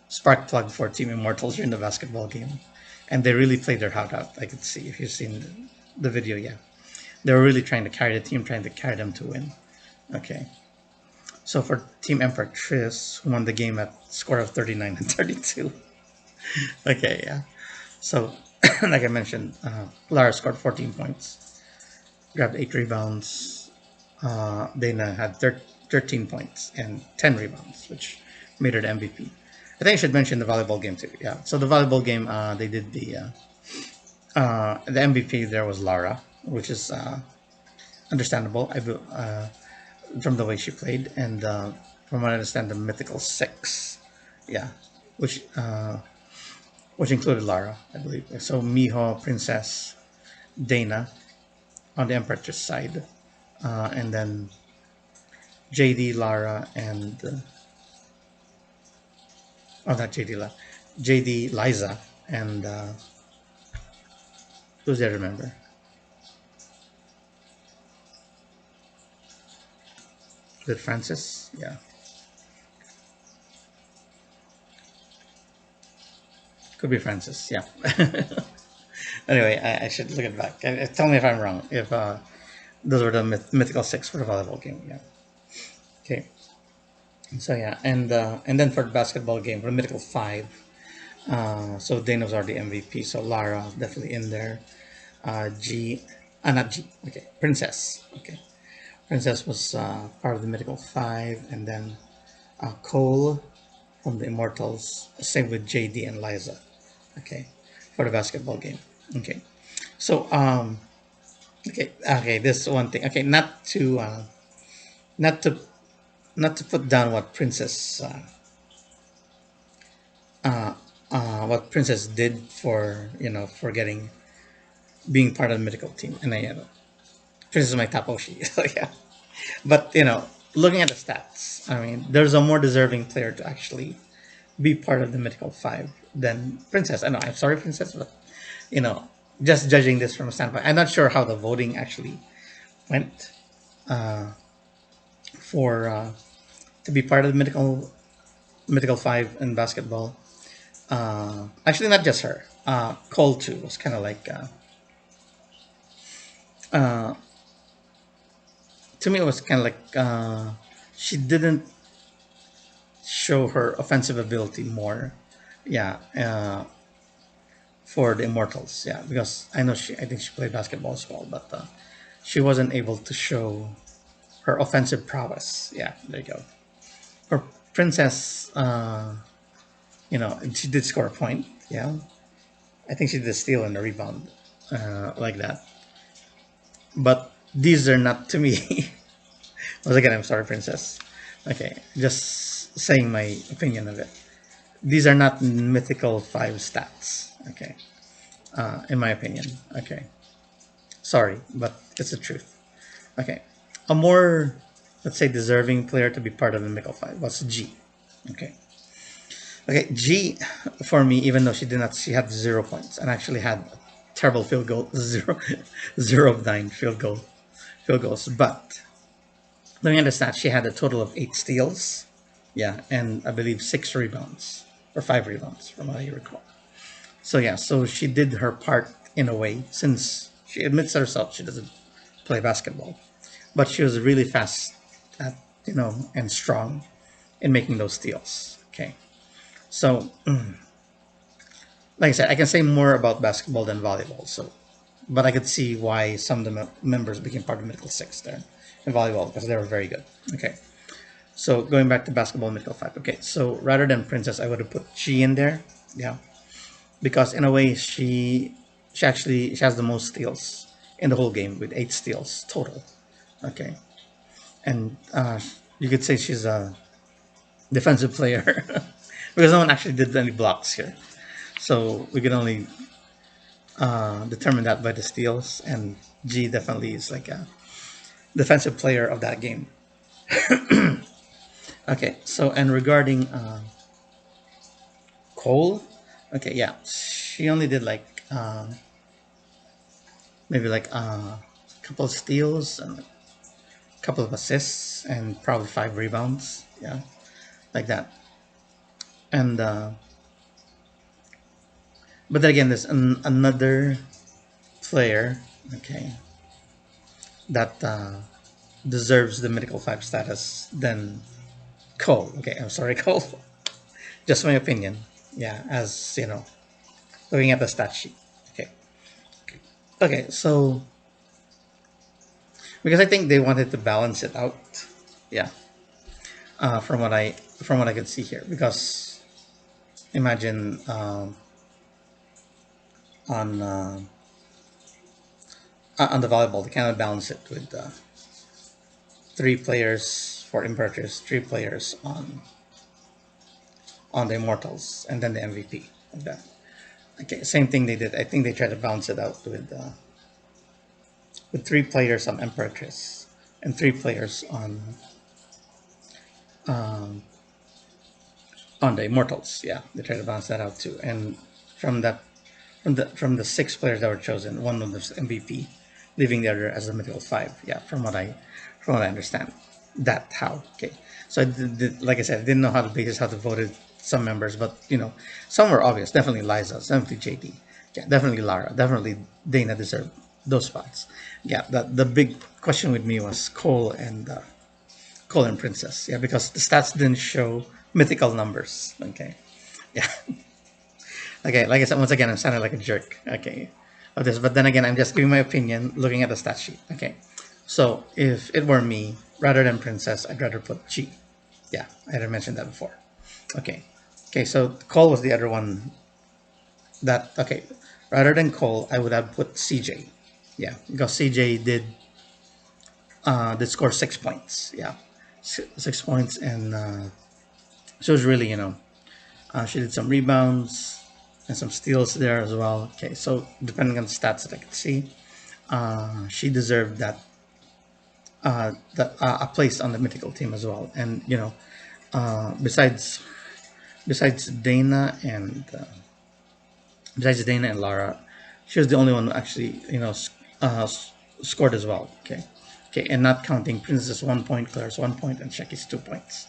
spark plug for Team Immortals during the basketball game, and they really played their heart out. I could see if you've seen the video. Yeah, they were really trying to carry the team, trying to carry them to win. Okay, so for Team Emperatrice, who won the game at score of 39 and 32. Okay, yeah. So, like I mentioned, Lara scored 14 points, grabbed 8 rebounds. Dana had 13 points and 10 rebounds, which made her the MVP. I think I should mention the volleyball game too. Yeah. So the volleyball game, they did the MVP there was Lara, which is understandable. From the way she played, and from what I understand, the mythical 6, yeah, which uh, which included Lara, I believe. So Miho, Princess, Dana on the Empress side, and then JD, Lara, and oh, not JD, JD, Liza, and who's there? Remember? Is it Francis? Yeah, could be Francis. Yeah. Anyway, I should look it back. Tell me if I'm wrong. If those were the mythical 6 for the volleyball game. Yeah. Okay. So yeah, and then for the basketball game, for the mythical 5, So Dana was already MVP. So Lara definitely in there. G, not G. Okay, Princess. Okay, Princess was part of the Mythical Five, and then Cole from the Immortals. Same with JD and Liza. Okay, for the basketball game. Okay, so okay, this one thing. Okay, not to not to put down what Princess did for for getting being part of the mythical team, and Princess is my top Oshi. So yeah, but looking at the stats, I mean, there's a more deserving player to actually be part of the mythical five than Princess. I know, I'm sorry, Princess, but you know, just judging this from a standpoint, I'm not sure how the voting actually went for to be part of the mythical five in basketball. Actually, not just her. Cole too was kind of like to me. It was kind of like she didn't show her offensive ability more. Yeah, for the Immortals. Yeah, because I think she played basketball as well, but she wasn't able to show her offensive prowess. Yeah, there you go. For Princess, she did score a point. Yeah, I think she did a steal and a rebound, like that. But these are not to me. Once again, I'm sorry, Princess. Okay, just saying my opinion of it. These are not mythical five stats. Okay, in my opinion. Okay, sorry, but it's the truth. Okay, a more, let's say, deserving player to be part of the mythical five was G. Okay, okay, G for me, even though she had 0 points and actually had a terrible field goal, zero of nine field goals, but looking at the stats, she had a total of 8 steals, yeah, and I believe 6 rebounds or 5 rebounds, from what I recall. So yeah, so she did her part in a way, since she admits herself she doesn't play basketball, but she was really fast at and strong in making those steals. Okay, so like I said, I can say more about basketball than volleyball. So, but I could see why some of the members became part of Mythical Six there in volleyball, because they were very good. Okay, so going back to basketball Mythical Five. Okay, so rather than Princess, I would have put Chi in there. Yeah, because in a way she has the most steals in the whole game with 8 steals total. Okay, and you could say she's a defensive player because no one actually did any blocks here. So we can only determine that by the steals, and G definitely is like a defensive player of that game. Okay, so and regarding Cole, okay, yeah, she only did like maybe like a couple of steals and a couple of assists and probably 5 rebounds, yeah, like that. And but then again, there's another player, okay, that deserves the mythical five status than Cole. Okay, I'm sorry, Cole. Just my opinion. Yeah, as looking at the stat sheet. Okay. Okay, so because I think they wanted to balance it out. Yeah. From what I could see here, because imagine on on the volleyball they kind of balance it with 3 players for Imperatrice, 3 players on the Immortals, and then the MVP like that. Okay, same thing they did. I think they tried to balance it out with 3 players on Imperatrice and 3 players on the Immortals. Yeah, they tried to balance that out too. And from that, from the 6 players that were chosen, one of them was MVP, leaving the other as the mythical five. Yeah, from what I understand, that how. Okay, so like I said, I didn't know how the basis how to voted some members, but some were obvious. Definitely Liza, definitely JD, yeah, definitely Lara, definitely Dana deserved those spots. Yeah, the big question with me was Cole and Princess. Yeah, because the stats didn't show mythical numbers. Okay, yeah. Okay, like I said, once again, I'm sounding like a jerk. Okay, of this, but then again, I'm just giving my opinion, looking at the stat sheet. Okay, so if it were me, rather than Princess, I'd rather put G. Yeah, I had mentioned that before. Okay, okay, so Cole was the other one that okay. Rather than Cole, I would have put CJ. Yeah, because CJ did score 6 points. Yeah, 6 points, and she was really she did some rebounds and some steals there as well. Okay, so depending on the stats that I could see, she deserved a place on the mythical team as well. And besides Dana and Lara, she was the only one who actually scored as well. Okay, okay, and not counting Princess 1 point, Claire's 1 point, and Shecky's 2 points.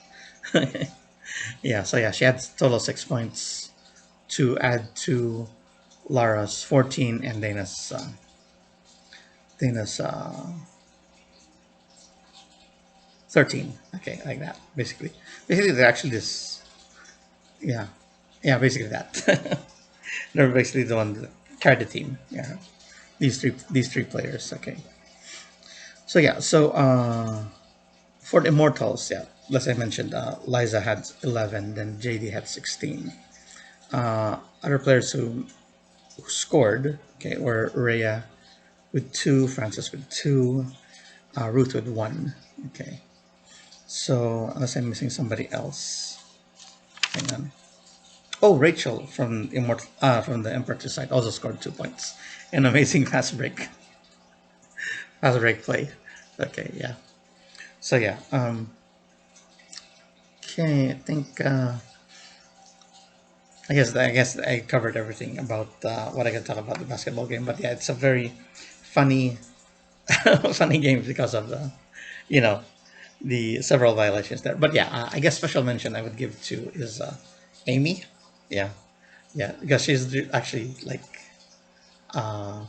Yeah, so yeah, she had total 6 points to add to Lara's 14 and Dana's 13. Okay, like that. Basically, they're actually this. Yeah, yeah, basically that. They're basically the one that carried the team. Yeah, these three players. Okay. So yeah, for the Immortals, yeah, as I mentioned, Liza had 11, then JD had 16. Other players who scored, okay, were Rhea with 2, Francis with 2, Ruth with 1. Okay. So unless I'm missing somebody else, hang on. Oh, Rachel from the Emperor's side also scored 2 points. An amazing fast break play. Okay, yeah. So yeah, okay. I guess I covered everything about what I can talk about the basketball game. But yeah, it's a very funny, funny game because of you know, the several violations there. But yeah, I guess special mention I would give to is Amy. Yeah, yeah, because actually like uh,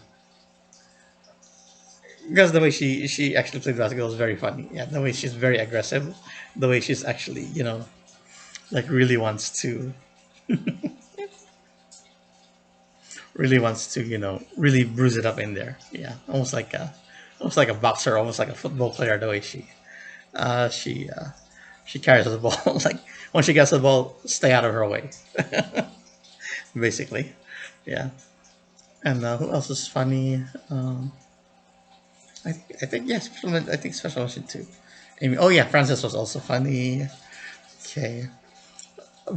because the way she actually played basketball is very funny. Yeah, the way she's very aggressive, the way she's actually like really wants to really bruise it up in there. Yeah, almost like a boxer, almost like a football player. The way uh, she uh, she carries the ball. Like when she gets the ball, stay out of her way. Basically, yeah. And who else is funny? I think yeah, I think special mention too. Amy. Oh yeah, Francis was also funny. Okay,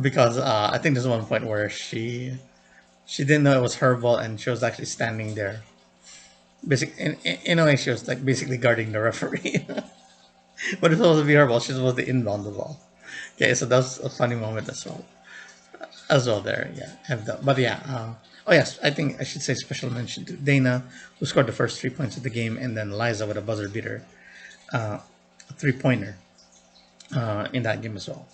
because I think there's one point where she didn't know it was her ball and she was actually standing there. In a way, she was like basically guarding the referee. But it's supposed to be her ball. She's supposed to inbound the ball. Okay, so that's a funny moment as well. As well there, yeah. But yeah, oh yes, I think I should say special mention to Dana, who scored the first 3 points of the game, and then Liza with a buzzer beater, a 3 pointer in that game as well.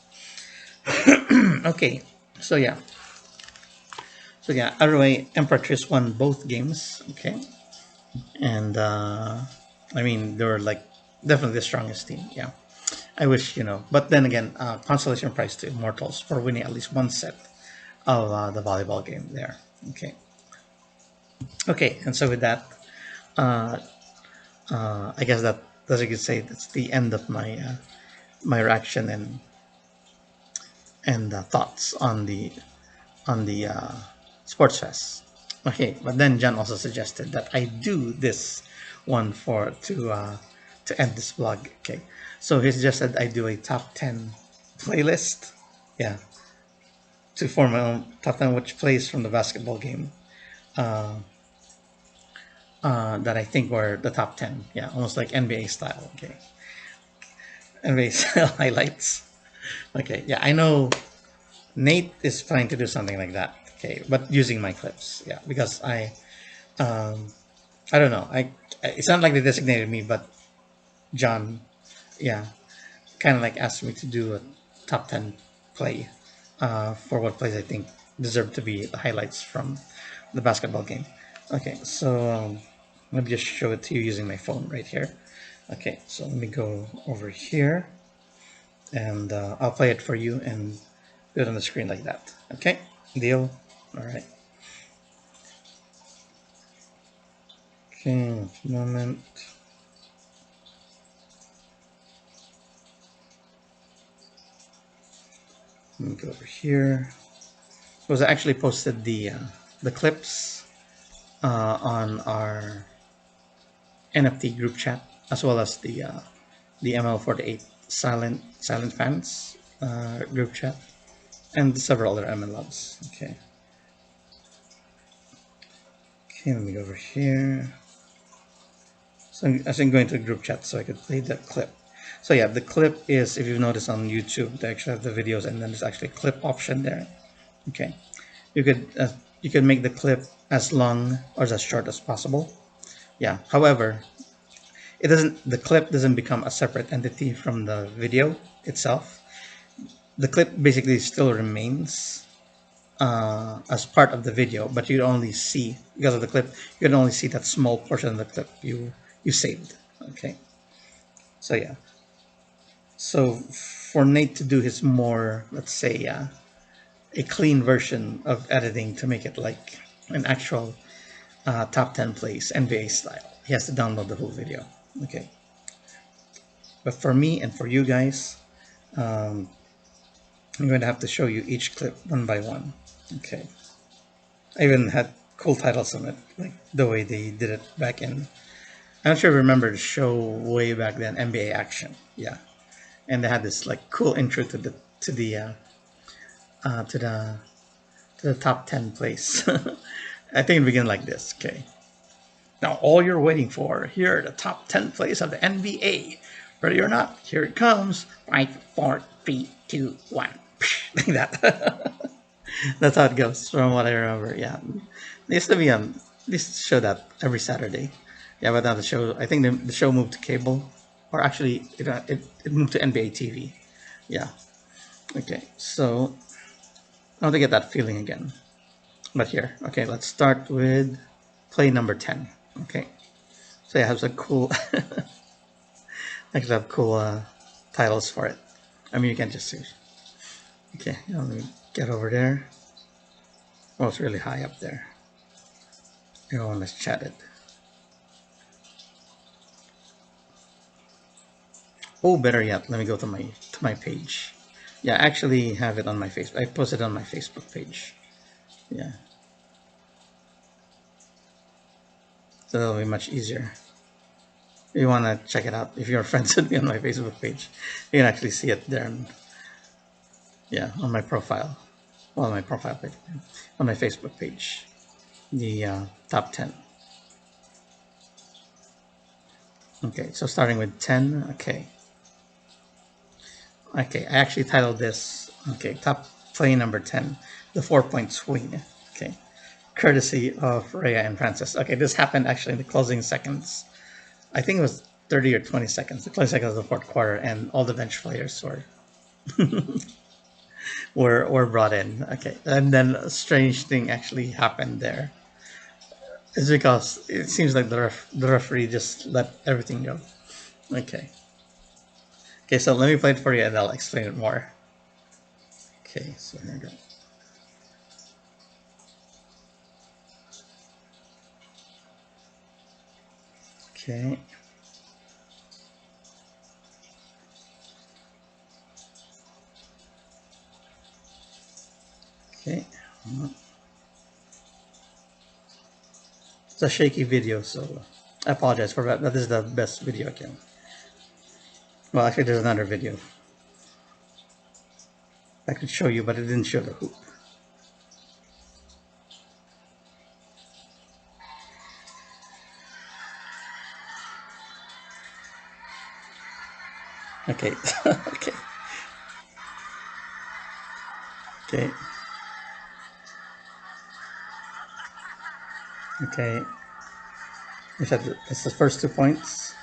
Okay, so yeah, either way, Emperatrice won both games. Okay, and I mean they were like definitely the strongest team. Yeah, I wish but then again, consolation prize to Immortals for winning at least one set of the volleyball game there. Okay, okay, and so with that, uh, I guess that, as you could say, that's the end of my reaction and thoughts on the sports fest. Okay, but then John also suggested that I do this one to end this vlog. Okay, so he suggested I do a top 10 playlist. Yeah, to form my own top 10 which plays from the basketball game. Uh, that I think were the top 10. Yeah, almost like NBA style. Okay, NBA style highlights. Okay, yeah, I know Nate is trying to do something like that. Okay, but using my clips. Yeah, because um, I don't know. It's not like they designated me, but John, yeah, kind of like asked me to do a top 10 play for what plays I think deserve to be the highlights from the basketball game. Okay, so let me just show it to you using my phone right here. Okay, so let me go over here and I'll play it for you and do it on the screen like that. Okay, deal. All right. Okay, moment. Let me go over here. It was actually posted the clips on our NFT group chat, as well as the ML48 silent fans group chat, and several other MNLoves. Okay. Okay, let me go over here. So I'm going to the group chat so I could play the clip. So yeah, the clip is, if you've noticed on YouTube, they actually have the videos, and then there's actually a clip option there. Okay, you could make the clip as long or as short as possible. Yeah. However, it doesn't. The clip doesn't become a separate entity from the video itself. The clip basically still remains as part of the video, but you only see, because of the clip, you can only see that small portion of the clip you saved. Okay. So yeah. So for Nate to do his more, let's say, a clean version of editing to make it like an actual top 10 plays NBA style, he has to download the whole video. Okay. But for me and for you guys, um, I'm going to have to show you each clip one by one. Okay. I even had cool titles on it, like the way they did it back in. I'm not sure if you remember the show way back then, NBA Action. Yeah, and they had this like cool intro to the uh, to the to the top 10 place. I think it began like this. Okay. Now all you're waiting for, here are the top 10 plays of the NBA. Ready or not, here it comes. 5, 4, 3, 2, 1. Like that. That's how it goes from what I remember. Yeah. They used to be on, they used to show that every Saturday. Yeah, but now the show, I think the show moved to cable. Or actually, it moved to NBA TV. Yeah. Okay, so I want to get that feeling again. But here, okay, let's start with play number 10. Okay, so yeah, I have some cool, I could have cool titles for it. I mean, you can just see. Okay, let me get over there. Oh, it's really high up there. Everyone has chatted. Oh, better yet, let me go to my page. Yeah, I actually have it on my Facebook. I posted it on my Facebook page. Yeah, so that'll be much easier. If you want to check it out, if you're friends with me on my Facebook page, you can actually see it there. Yeah, on my profile. Well, on my profile page, on my Facebook page, the top 10. Okay, so starting with 10. Okay. Okay, I actually titled this, okay, top play number 10, the 4-point swing. Okay, courtesy of Rhea and Francis. Okay, this happened actually in the closing seconds. I think it was 30 or 20 seconds, the closing seconds of the fourth quarter, and all the bench players were brought in. Okay, and then a strange thing actually happened there. It's because it seems like the referee just let everything go. Okay. Okay, so let me play it for you and I'll explain it more. Okay, so here we go. Okay. Okay. It's a shaky video, so I apologize for that. That is the best video I can. Well, actually, there's another video I could show you, but it didn't show the hoop. Okay. Okay. Okay. Okay. That's the first 2 points.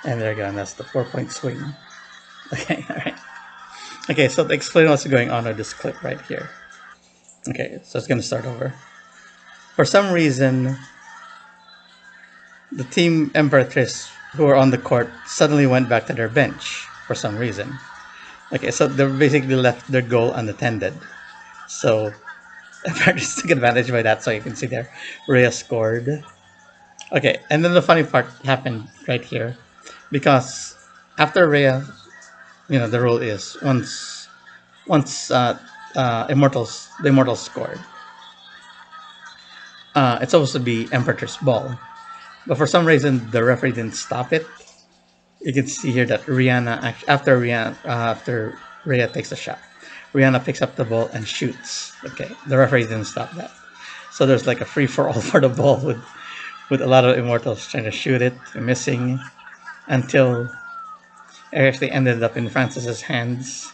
And there you go, and that's the 4-point swing. Okay, all right. Okay, so to explain what's going on with this clip right here. Okay, so it's gonna start over. For some reason, the team Emperatrice who were on the court suddenly went back to their bench for some reason. Okay, so they basically left their goal unattended. So Paris took advantage by that. So you can see there, Rhea scored. Okay, and then the funny part happened right here, because after Rhea, the rule is once Immortals the Immortals scored, it's supposed to be Emperor's ball, but for some reason the referee didn't stop it. You can see here that after Rhea takes a shot, Rihanna picks up the ball and shoots. Okay, the referee didn't stop that, so there's like a free for all for the ball with a lot of Immortals trying to shoot it, missing, until it actually ended up in Francis's hands,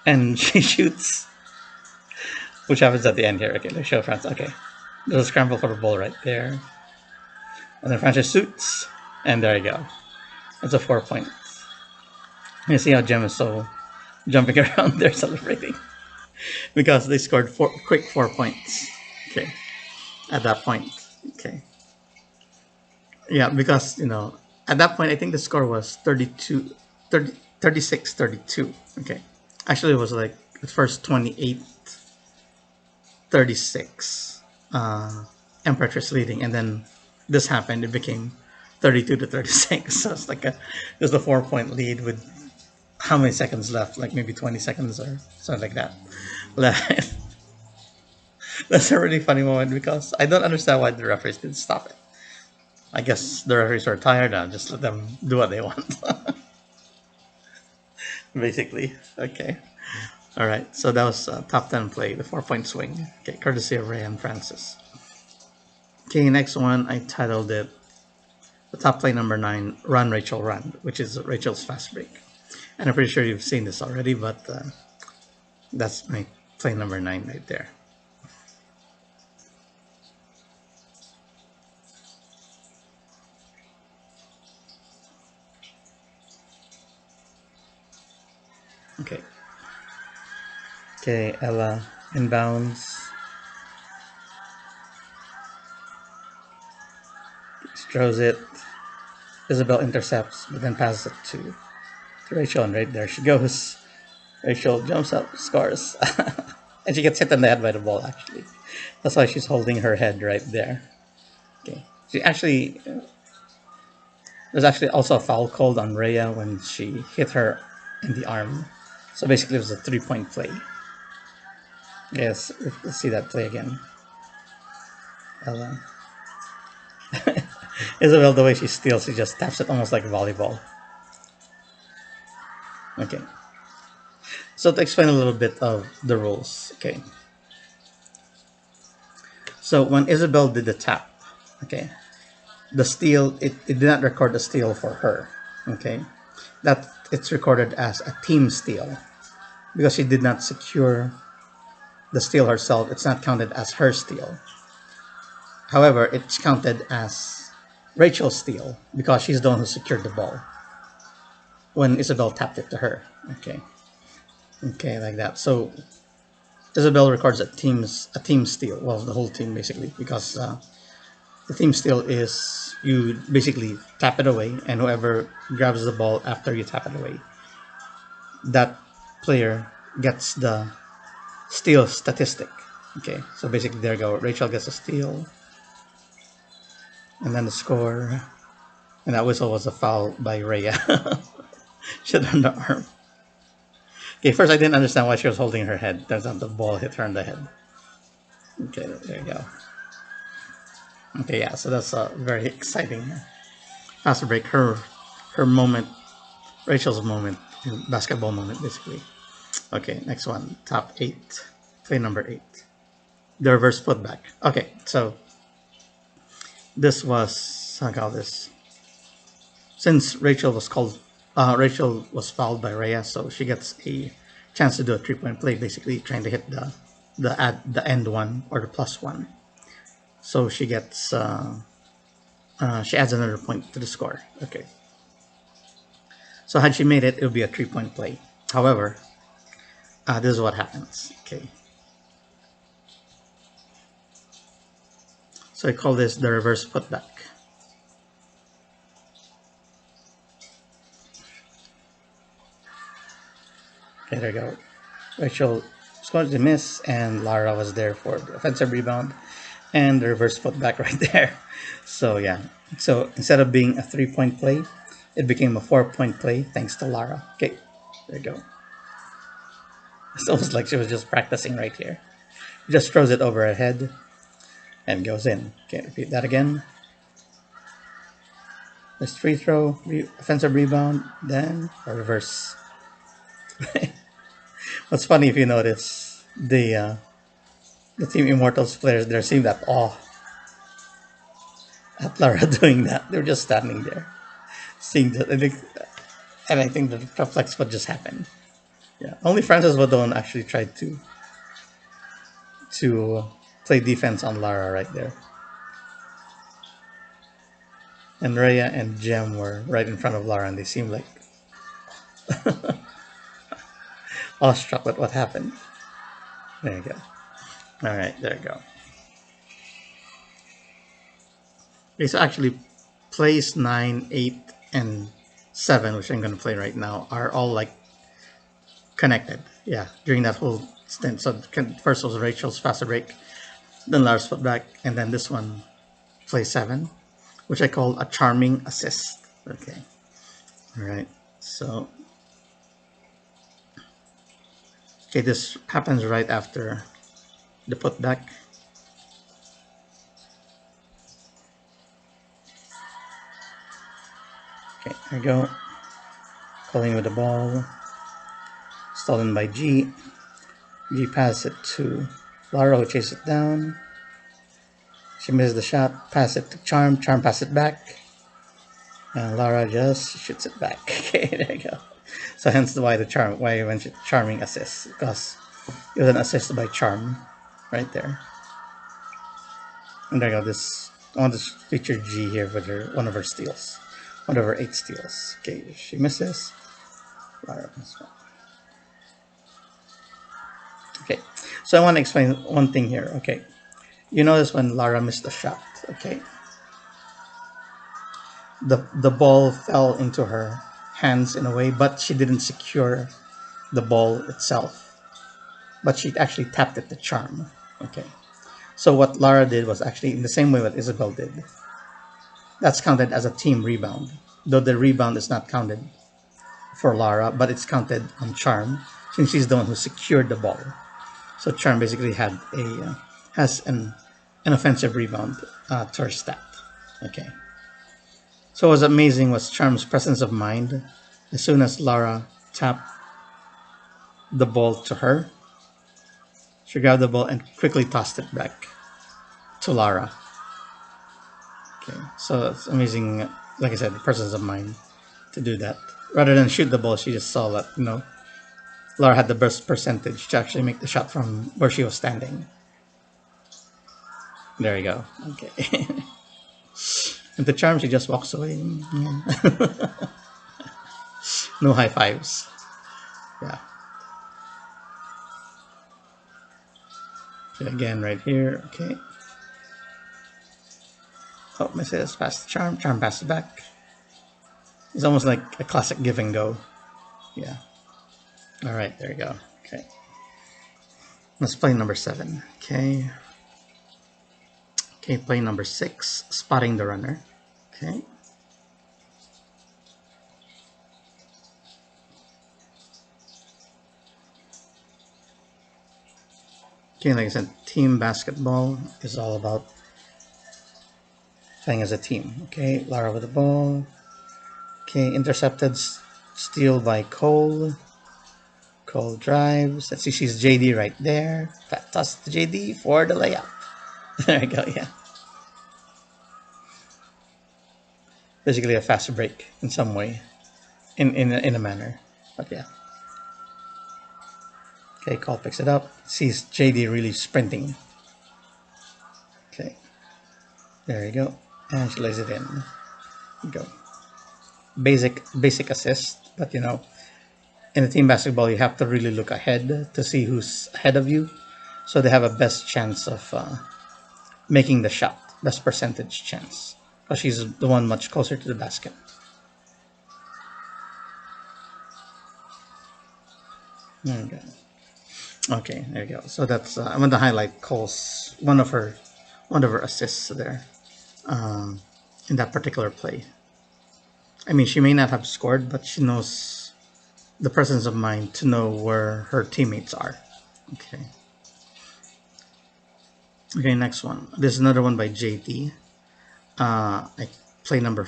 and she shoots, which happens at the end here. Okay, let's show Francis. Okay, there's a scramble for the ball right there, and then Francis shoots, and there you go. That's a 4 point. You see how Gem is so jumping around there celebrating because they scored quick 4 points. Okay, at that point. Okay, yeah, because at that point I think the score was 36-32. Okay, actually it was like the first 28-36. Empress leading, and then this happened. It became 32-36. So it's like just a 4 point lead with how many seconds left? Like maybe 20 seconds or something like that. That's a really funny moment because I don't understand why the referees didn't stop it. I guess the referees are tired now. Just let them do what they want. Basically. Okay. All right. So that was top 10 play, the 4 point swing. Okay, courtesy of Ray and Francis. Okay, next one I titled it the top play number 9, Run Rachel Run, which is Rachel's fast break. And I'm pretty sure you've seen this already, but that's my play number 9 right there. Okay. Okay, Ella inbounds. Throws it. Isabel intercepts, but then passes it to Rachel, and right there she goes. Rachel jumps up, scores, and she gets hit in the head by the ball. Actually, that's why she's holding her head right there. Okay, there's actually also a foul called on Rhea when she hit her in the arm. So basically, it was a 3 point play. Yes, let's see that play again. Ella. Isabel, the way she steals, she just taps it almost like volleyball. Okay. So to explain a little bit of the rules, okay. So when Isabel did the tap, okay, the steal, it did not record the steal for her, okay. That it's recorded as a team steal because she did not secure the steal herself. It's not counted as her steal. However, it's counted as Rachel's steal because she's the one who secured the ball when Isabel tapped it to her. Okay. Okay, like that. So Isabel records a team steal. Well, the whole team basically, because the team steal is you basically tap it away, and whoever grabs the ball after you tap it away, that player gets the steal statistic. Okay, so basically there you go. Rachel gets a steal, and then the score, and that whistle was a foul by Rhea. She had on the arm. Okay, first I didn't understand why she was holding her head. Turns out the ball hit her on the head. Okay, there you go. Okay, yeah, so that's a very exciting fast break. Her moment, Rachel's moment, basketball moment, basically. Okay, next one, top 8, play number 8, the reverse putback. Okay, so this was, I call this, since Rachel was fouled by Rhea, so she gets a chance to do a 3 point play, basically trying to hit the end one or the plus one. So she gets she adds another point to the score. Okay. So had she made it, it would be a 3 point play. However, this is what happens. Okay. So I call this the reverse putback. Okay, there you go. Rachel scored the miss, and Lara was there for the offensive rebound and the reverse putback right there. So yeah, so instead of being a 3-point play, it became a 4-point play thanks to Lara. Okay, there you go. It's almost like she was just practicing right here. Just throws it over her head and goes in. Okay, repeat that again. This free throw, offensive rebound, then a reverse. What's funny if you notice the Team Immortals players, they're seeing that awe at Lara doing that. They're just standing there, seeing that. And I think that reflects what just happened. Yeah, only Francis Wadon actually tried to play defense on Lara right there. And Rhea and Jem were right in front of Lara, and they seemed like awestruck with what happened. There you go. All right, there you go. Okay, so actually, plays 9, 8, and 7, which I'm going to play right now, are all like connected. Yeah, during that whole stint. So first was Rachel's faster break, then Lara's putback, and then this one, play 7, which I call a charming assist. Okay. All right. So, okay, this happens right after the putback. Okay, there we go. Calling with the ball. Stolen by G. G passes it to Lara, who chases it down. She misses the shot. Pass it to Charm. Charm passes it back. And Lara just shoots it back. Okay, there you go. So hence why I mentioned charming assist, because it was an assist by Charm right there. And there you go. I want to feature G here with one of her steals. One of her 8 steals. Okay, she misses. Lara misses. Okay, so I want to explain one thing here. Okay, you notice when Lara missed the shot, okay, the ball fell into her hands in a way, but she didn't secure the ball itself, but she actually tapped it to Charm. Okay, so what Lara did was actually in the same way what Isabel did. That's counted as a team rebound, though the rebound is not counted for Lara, but it's counted on Charm since she's the one who secured the ball. So Charm basically has an offensive rebound to her stat. Okay. So what was amazing was Charm's presence of mind. As soon as Lara tapped the ball to her, she grabbed the ball and quickly tossed it back to Lara. Okay. So it's amazing. Like I said, the presence of mind to do that. Rather than shoot the ball, she just saw that Lara had the best percentage to actually make the shot from where she was standing. There you go. Okay. And the Charm, she just walks away. No high fives. Yeah. Okay, again, right here. Okay. Oh, misses. Pass the Charm. Charm passes back. It's almost like a classic give and go. Yeah. All right, there you go. Okay. Let's play number 7. Okay. Okay, play number 6. Spotting the runner. Okay. Okay, like I said, team basketball is all about playing as a team. Okay, Lara with the ball. Okay, intercepted, steal by Cole. Cole drives. Let's see, she's JD right there. Fat toss to JD for the layup. There we go, yeah. Basically a fast break in some way, in a manner, but yeah. Okay, Cole picks it up. Sees JD really sprinting. Okay, there you go, and she lays it in. Go. Basic assist, but in a team basketball, you have to really look ahead to see who's ahead of you, so they have a best chance of making the shot, best percentage chance, because she's the one much closer to the basket. Okay. Okay, there you go. So that's I want to highlight Cole's one of her assists there um, in that particular play. I mean, she may not have scored, but she knows the presence of mind to know where her teammates are. Okay. Okay, next one. This is another one by JT. I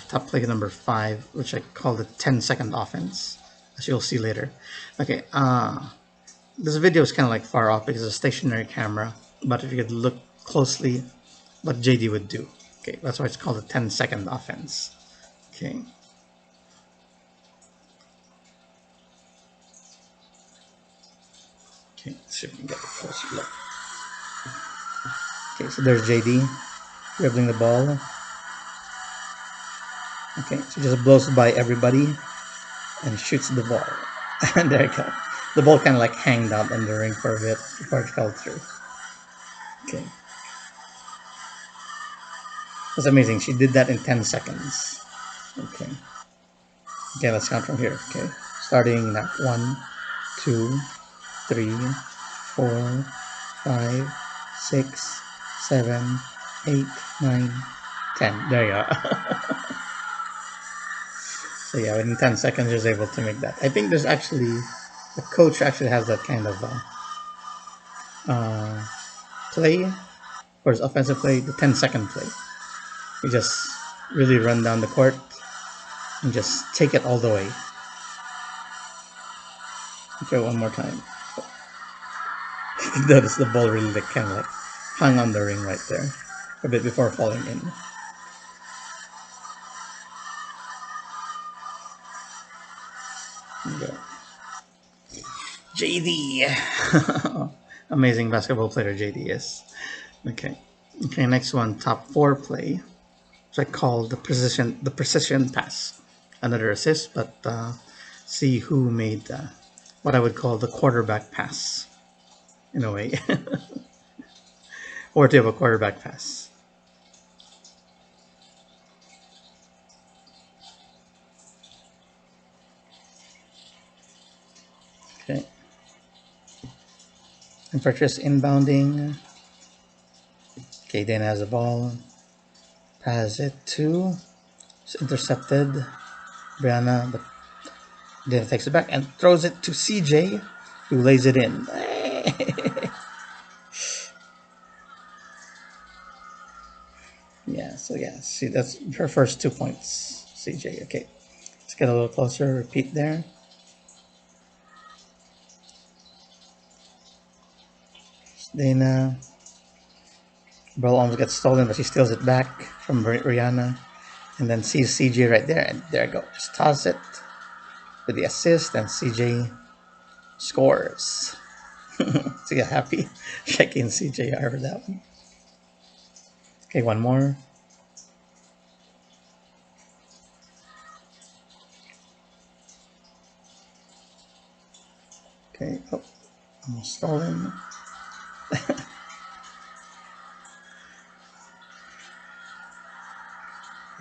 top play number 5, which I call the 10-second offense, as you'll see later. Okay. This video is kind of like far off because it's a stationary camera, but if you could look closely, what JD would do. Okay, that's why it's called a 10-second offense. Okay. Okay, let's see if we can get a closer look. Okay, so there's JD dribbling the ball. Okay, so just blows by everybody and shoots the ball. And there you go. The ball kind of like hanged out on the ring for a bit before it fell through. Okay. That's amazing. She did that in 10 seconds. Okay. Okay, let's count from here. Okay. Starting at 1, 2, 3, 4, 5, 6, 7, 8, 9, 10. There you go. So yeah, within 10 seconds, she was able to make that. I think there's actually, the coach actually has that kind of play for his offensive play, the 10-second play. You just really run down the court and just take it all the way. Okay, one more time. Notice the ball really like, kind of like hung on the ring right there a bit before falling in. Okay. JD. Amazing basketball player JD is. Okay. Okay, next one, top 4 play, which I call the precision pass. Another assist, but see who made what I would call the quarterback pass, in a way. Or to have a quarterback pass. Okay. And purchase inbounding. Okay, Dana has the ball. Pass it to. It's intercepted. Brianna, but Dana takes it back and throws it to CJ, who lays it in. Yeah, so yeah, see, that's her first 2 points, CJ. Okay, let's get a little closer. Repeat there. Dana. Ball almost gets stolen, but she steals it back from Rihanna. And then sees CJ right there, and there you go. Just toss it with the assist, and CJ scores. See how happy Shecky and CJ are for that one. Okay, one more. Okay, oh, almost stolen.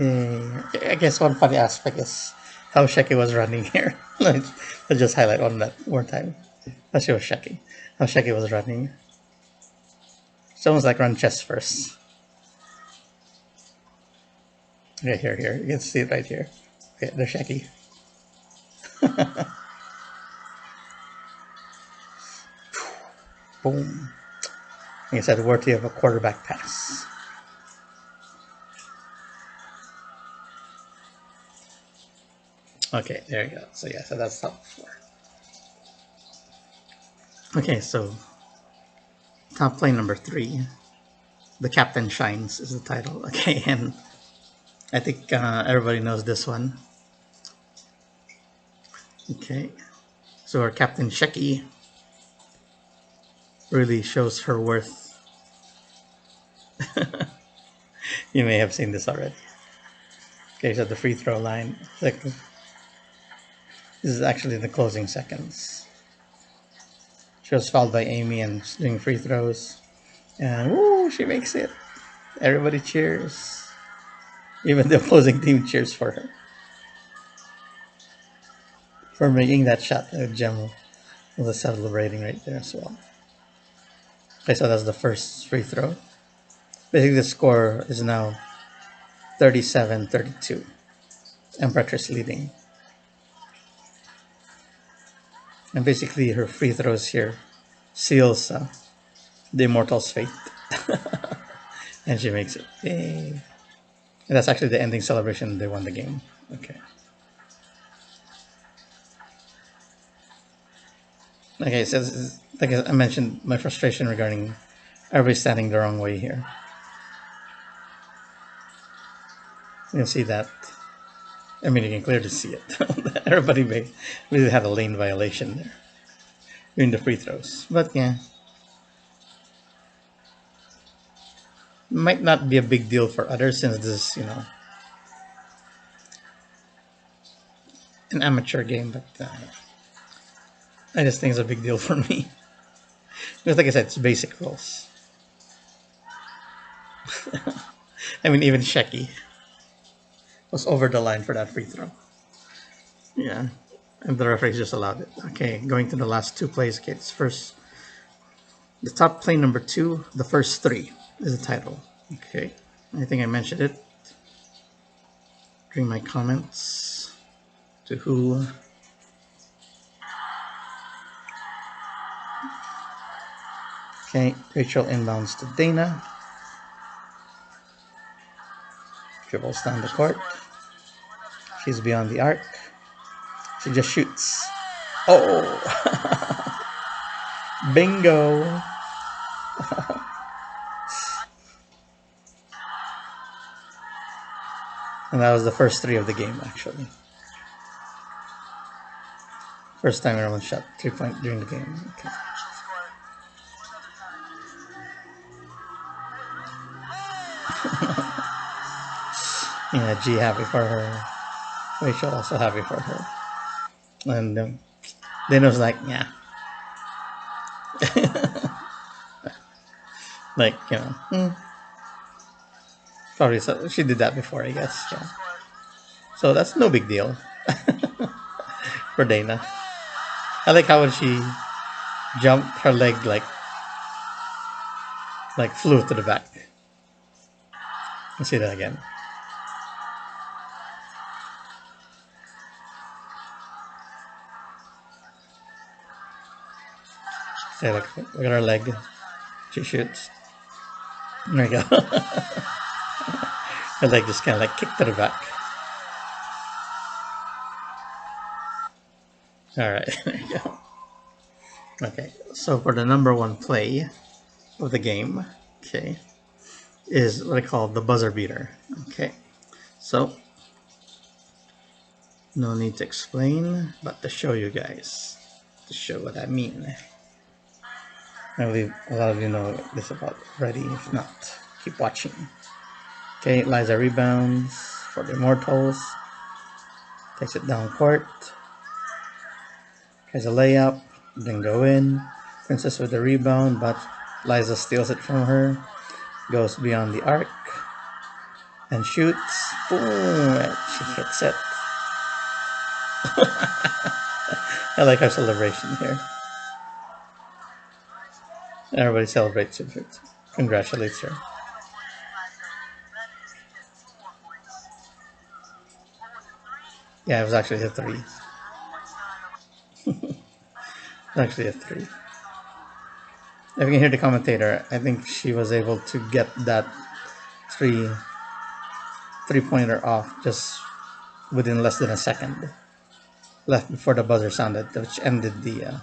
I guess one funny aspect is how Shecky was running here. Let's just highlight on that one time. Let's show Shecky. How Shecky was running. It's almost like run chest first. Okay, here. You can see it right here. Okay, there's Shecky. Boom. Like I said, worthy of a quarterback pass. Okay, there you go. So yeah, so that's top 4. Okay, so top play number 3. The Captain Shines is the title. Okay, and I think everybody knows this one. Okay, so our Captain Shecky really shows her worth. You may have seen this already. Okay, so the free throw line. Like, this is actually the closing seconds. She was fouled by Amy and doing free throws. And woo, she makes it. Everybody cheers. Even the opposing team cheers for her. For making that shot, Gem Well, celebrating right there as well. Okay, so that's the first free throw. Basically, the score is now 37-32. Empress leading. And basically, her free throws here seals the Immortal's fate. And she makes it. Yay. And that's actually the ending celebration. They won the game. Okay. Okay, so like I mentioned, my frustration regarding everybody standing the wrong way here. You can see that. I mean, you can clearly see it. Everybody really had a lane violation there during the free throws. But yeah, might not be a big deal for others since this is, an amateur game. But I just think it's a big deal for me. Because like I said, it's basic rules. I mean, even Shecky was over the line for that free throw. Yeah, and the referee just allowed it. Okay, going to the last two plays. Okay, it's first, the top play number 2, the first 3 is the title. Okay, I think I mentioned it during my comments to who. Okay, Rachel inbounds to Dana. Dribbles down the court. She's beyond the arc. She just shoots. Oh! Bingo! And that was the first 3 of the game, actually. First time everyone shot 3-point during the game. Okay. Yeah, G happy for her. Rachel also happy for her. And Dana's like, yeah. Like, probably she did that before, I guess. Yeah. So that's no big deal for Dana. I like how when she jumped, her leg like flew to the back. Let's see that again. Say, look at her leg. She shoots. There you go. Her leg just kind of like kicked to the back. All right, there you go. Okay, so for the number 1 play of the game, okay, is what I call the buzzer beater. Okay, so no need to explain, but to show you guys, to show what I mean. I believe a lot of you know this about already. If not, keep watching. Okay, Liza rebounds for the Immortals. Takes it down court. Has a layup. Didn't go in. Princess with the rebound, but Liza steals it from her. Goes beyond the arc. And shoots. Boom! She hits it. I like our celebration here. Everybody celebrates it. Congratulates her. Yeah, it was actually a 3. Actually a 3. If you can hear the commentator, I think she was able to get that three-pointer off just within less than a second left before the buzzer sounded, which ended the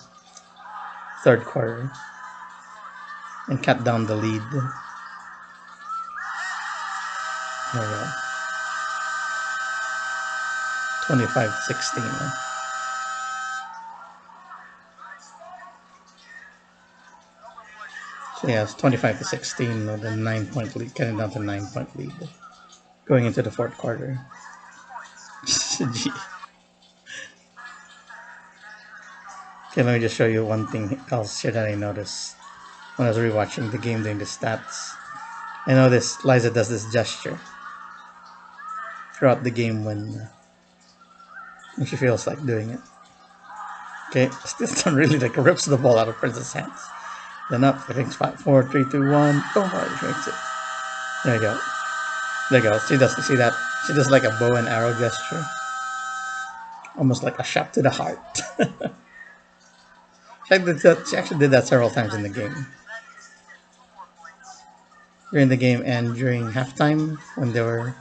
3rd quarter and cut down the lead. There we go. 25-16. So yeah, it's 25-16 with a 9-point lead, cutting down to 9-point lead going into the 4th quarter. Okay, let me just show you one thing else here that I noticed when I was rewatching the game doing the stats. I noticed Liza does this gesture throughout the game when she feels like doing it. Okay, still really like rips the ball out of Princess' hands. Then up, I think 5, 4, 3, 2, 1. Go for it, makes it. There you go. There you go. She does see that. She does like a bow and arrow gesture, almost like a shot to the heart. She actually did that several times in the game. During the game and during halftime when they were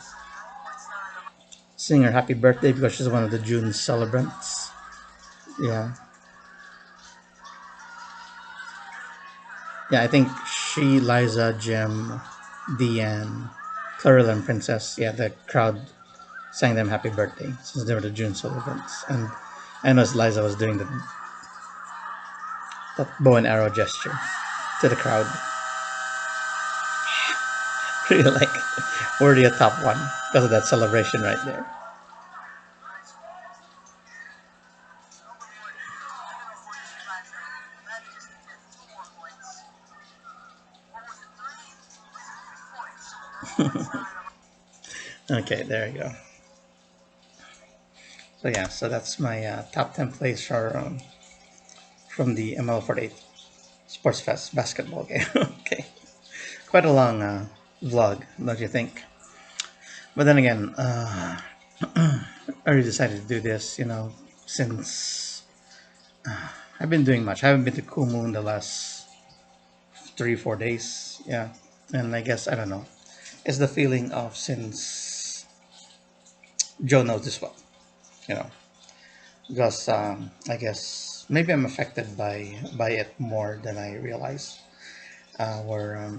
singing her happy birthday because she's one of the June celebrants. Yeah. Yeah, I think she, Liza, Jim, Deanne, Clarilla, and Princess, yeah, the crowd sang them happy birthday since they were the June celebrants. And I know Liza was doing that bow and arrow gesture to the crowd. Really like worthy a top one because of that celebration right there. Okay, there you go. So yeah, so that's my top 10 plays from the MNL48 SportsFest basketball game. Okay, quite a long vlog, don't you think? But then again, I really decided to do this, since I've been doing much. I haven't been to Kumu in the last 3, 4 days. Yeah, and I guess I don't know. It's the feeling of since Joe knows this well, you know, because I guess maybe I'm affected by it more than I realize. Where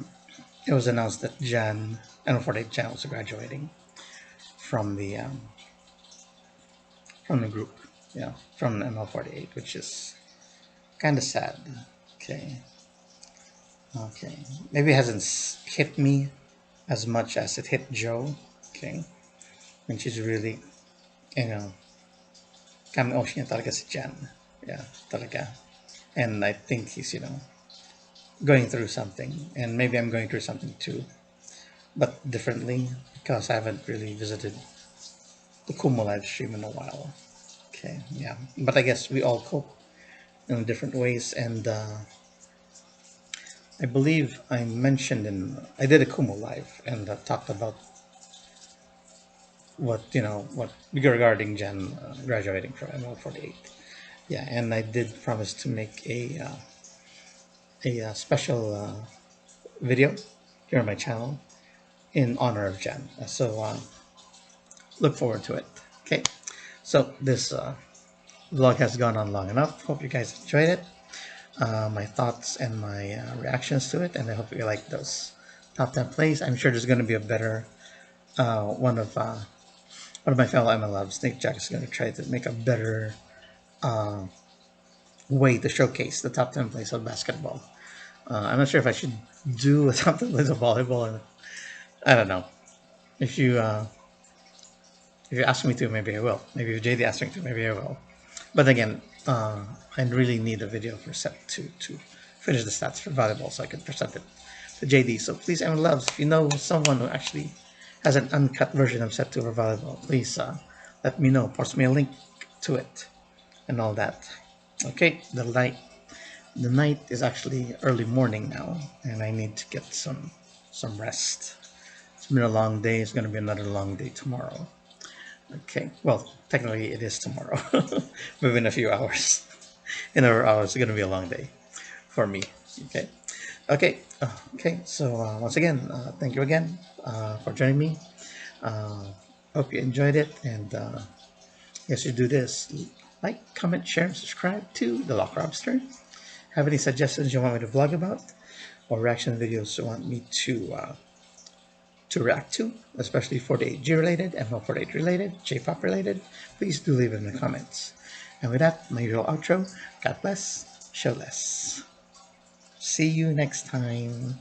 it was announced that Jan and 48 Jan was graduating from the group, from ML48, which is kind of sad. Okay, okay, maybe it hasn't hit me as much as it hit Joe. Okay, and she's really, you know, coming off niya talaga si Jan. Yeah, talaga. And I think he's, going through something, and maybe I'm going through something too, but differently because I haven't really visited the Kumu live stream in a while. Okay, yeah, but I guess we all cope in different ways, and I believe I did a Kumu live and talked about what regarding Jen graduating from ML48. Yeah, and I did promise to make a special video here on my channel in honor of Jen. So look forward to it. Okay, so this vlog has gone on long enough. Hope you guys enjoyed it. My thoughts and my reactions to it, and I hope you like those top 10 plays. I'm sure there's going to be a better one of my fellow MNLoves, Nick Jack, is going to try to make a better uh, way to showcase the top 10 plays of basketball. I'm not sure if I should do a top 10 plays of volleyball, or I don't know. If you uh, if you ask me to, maybe I will. Maybe if JD asks me to, maybe I will. But again, I really need a video for set to finish the stats for volleyball so I can present it to JD. So please, MNLoves, if you know someone who actually has an uncut version of set 2 for volleyball, please let me know. Post me a link to it and all that. Okay, the night is actually early morning now, and I need to get some rest. It's been a long day. It's going to be another long day tomorrow. Okay, well, technically it is tomorrow, within a few hours. In a hours, it's going to be a long day for me. Okay, okay. So once again, thank you again for joining me. Uh, Hope you enjoyed it, and yes, you do this: like, comment, share, and subscribe to the Lock Robster. Have any suggestions you want me to vlog about, or reaction videos you want me to react to, especially 48G related, ML48 related, J-pop related, please do leave it in the comments. And with that, my usual outro, God bless, show less. See you next time.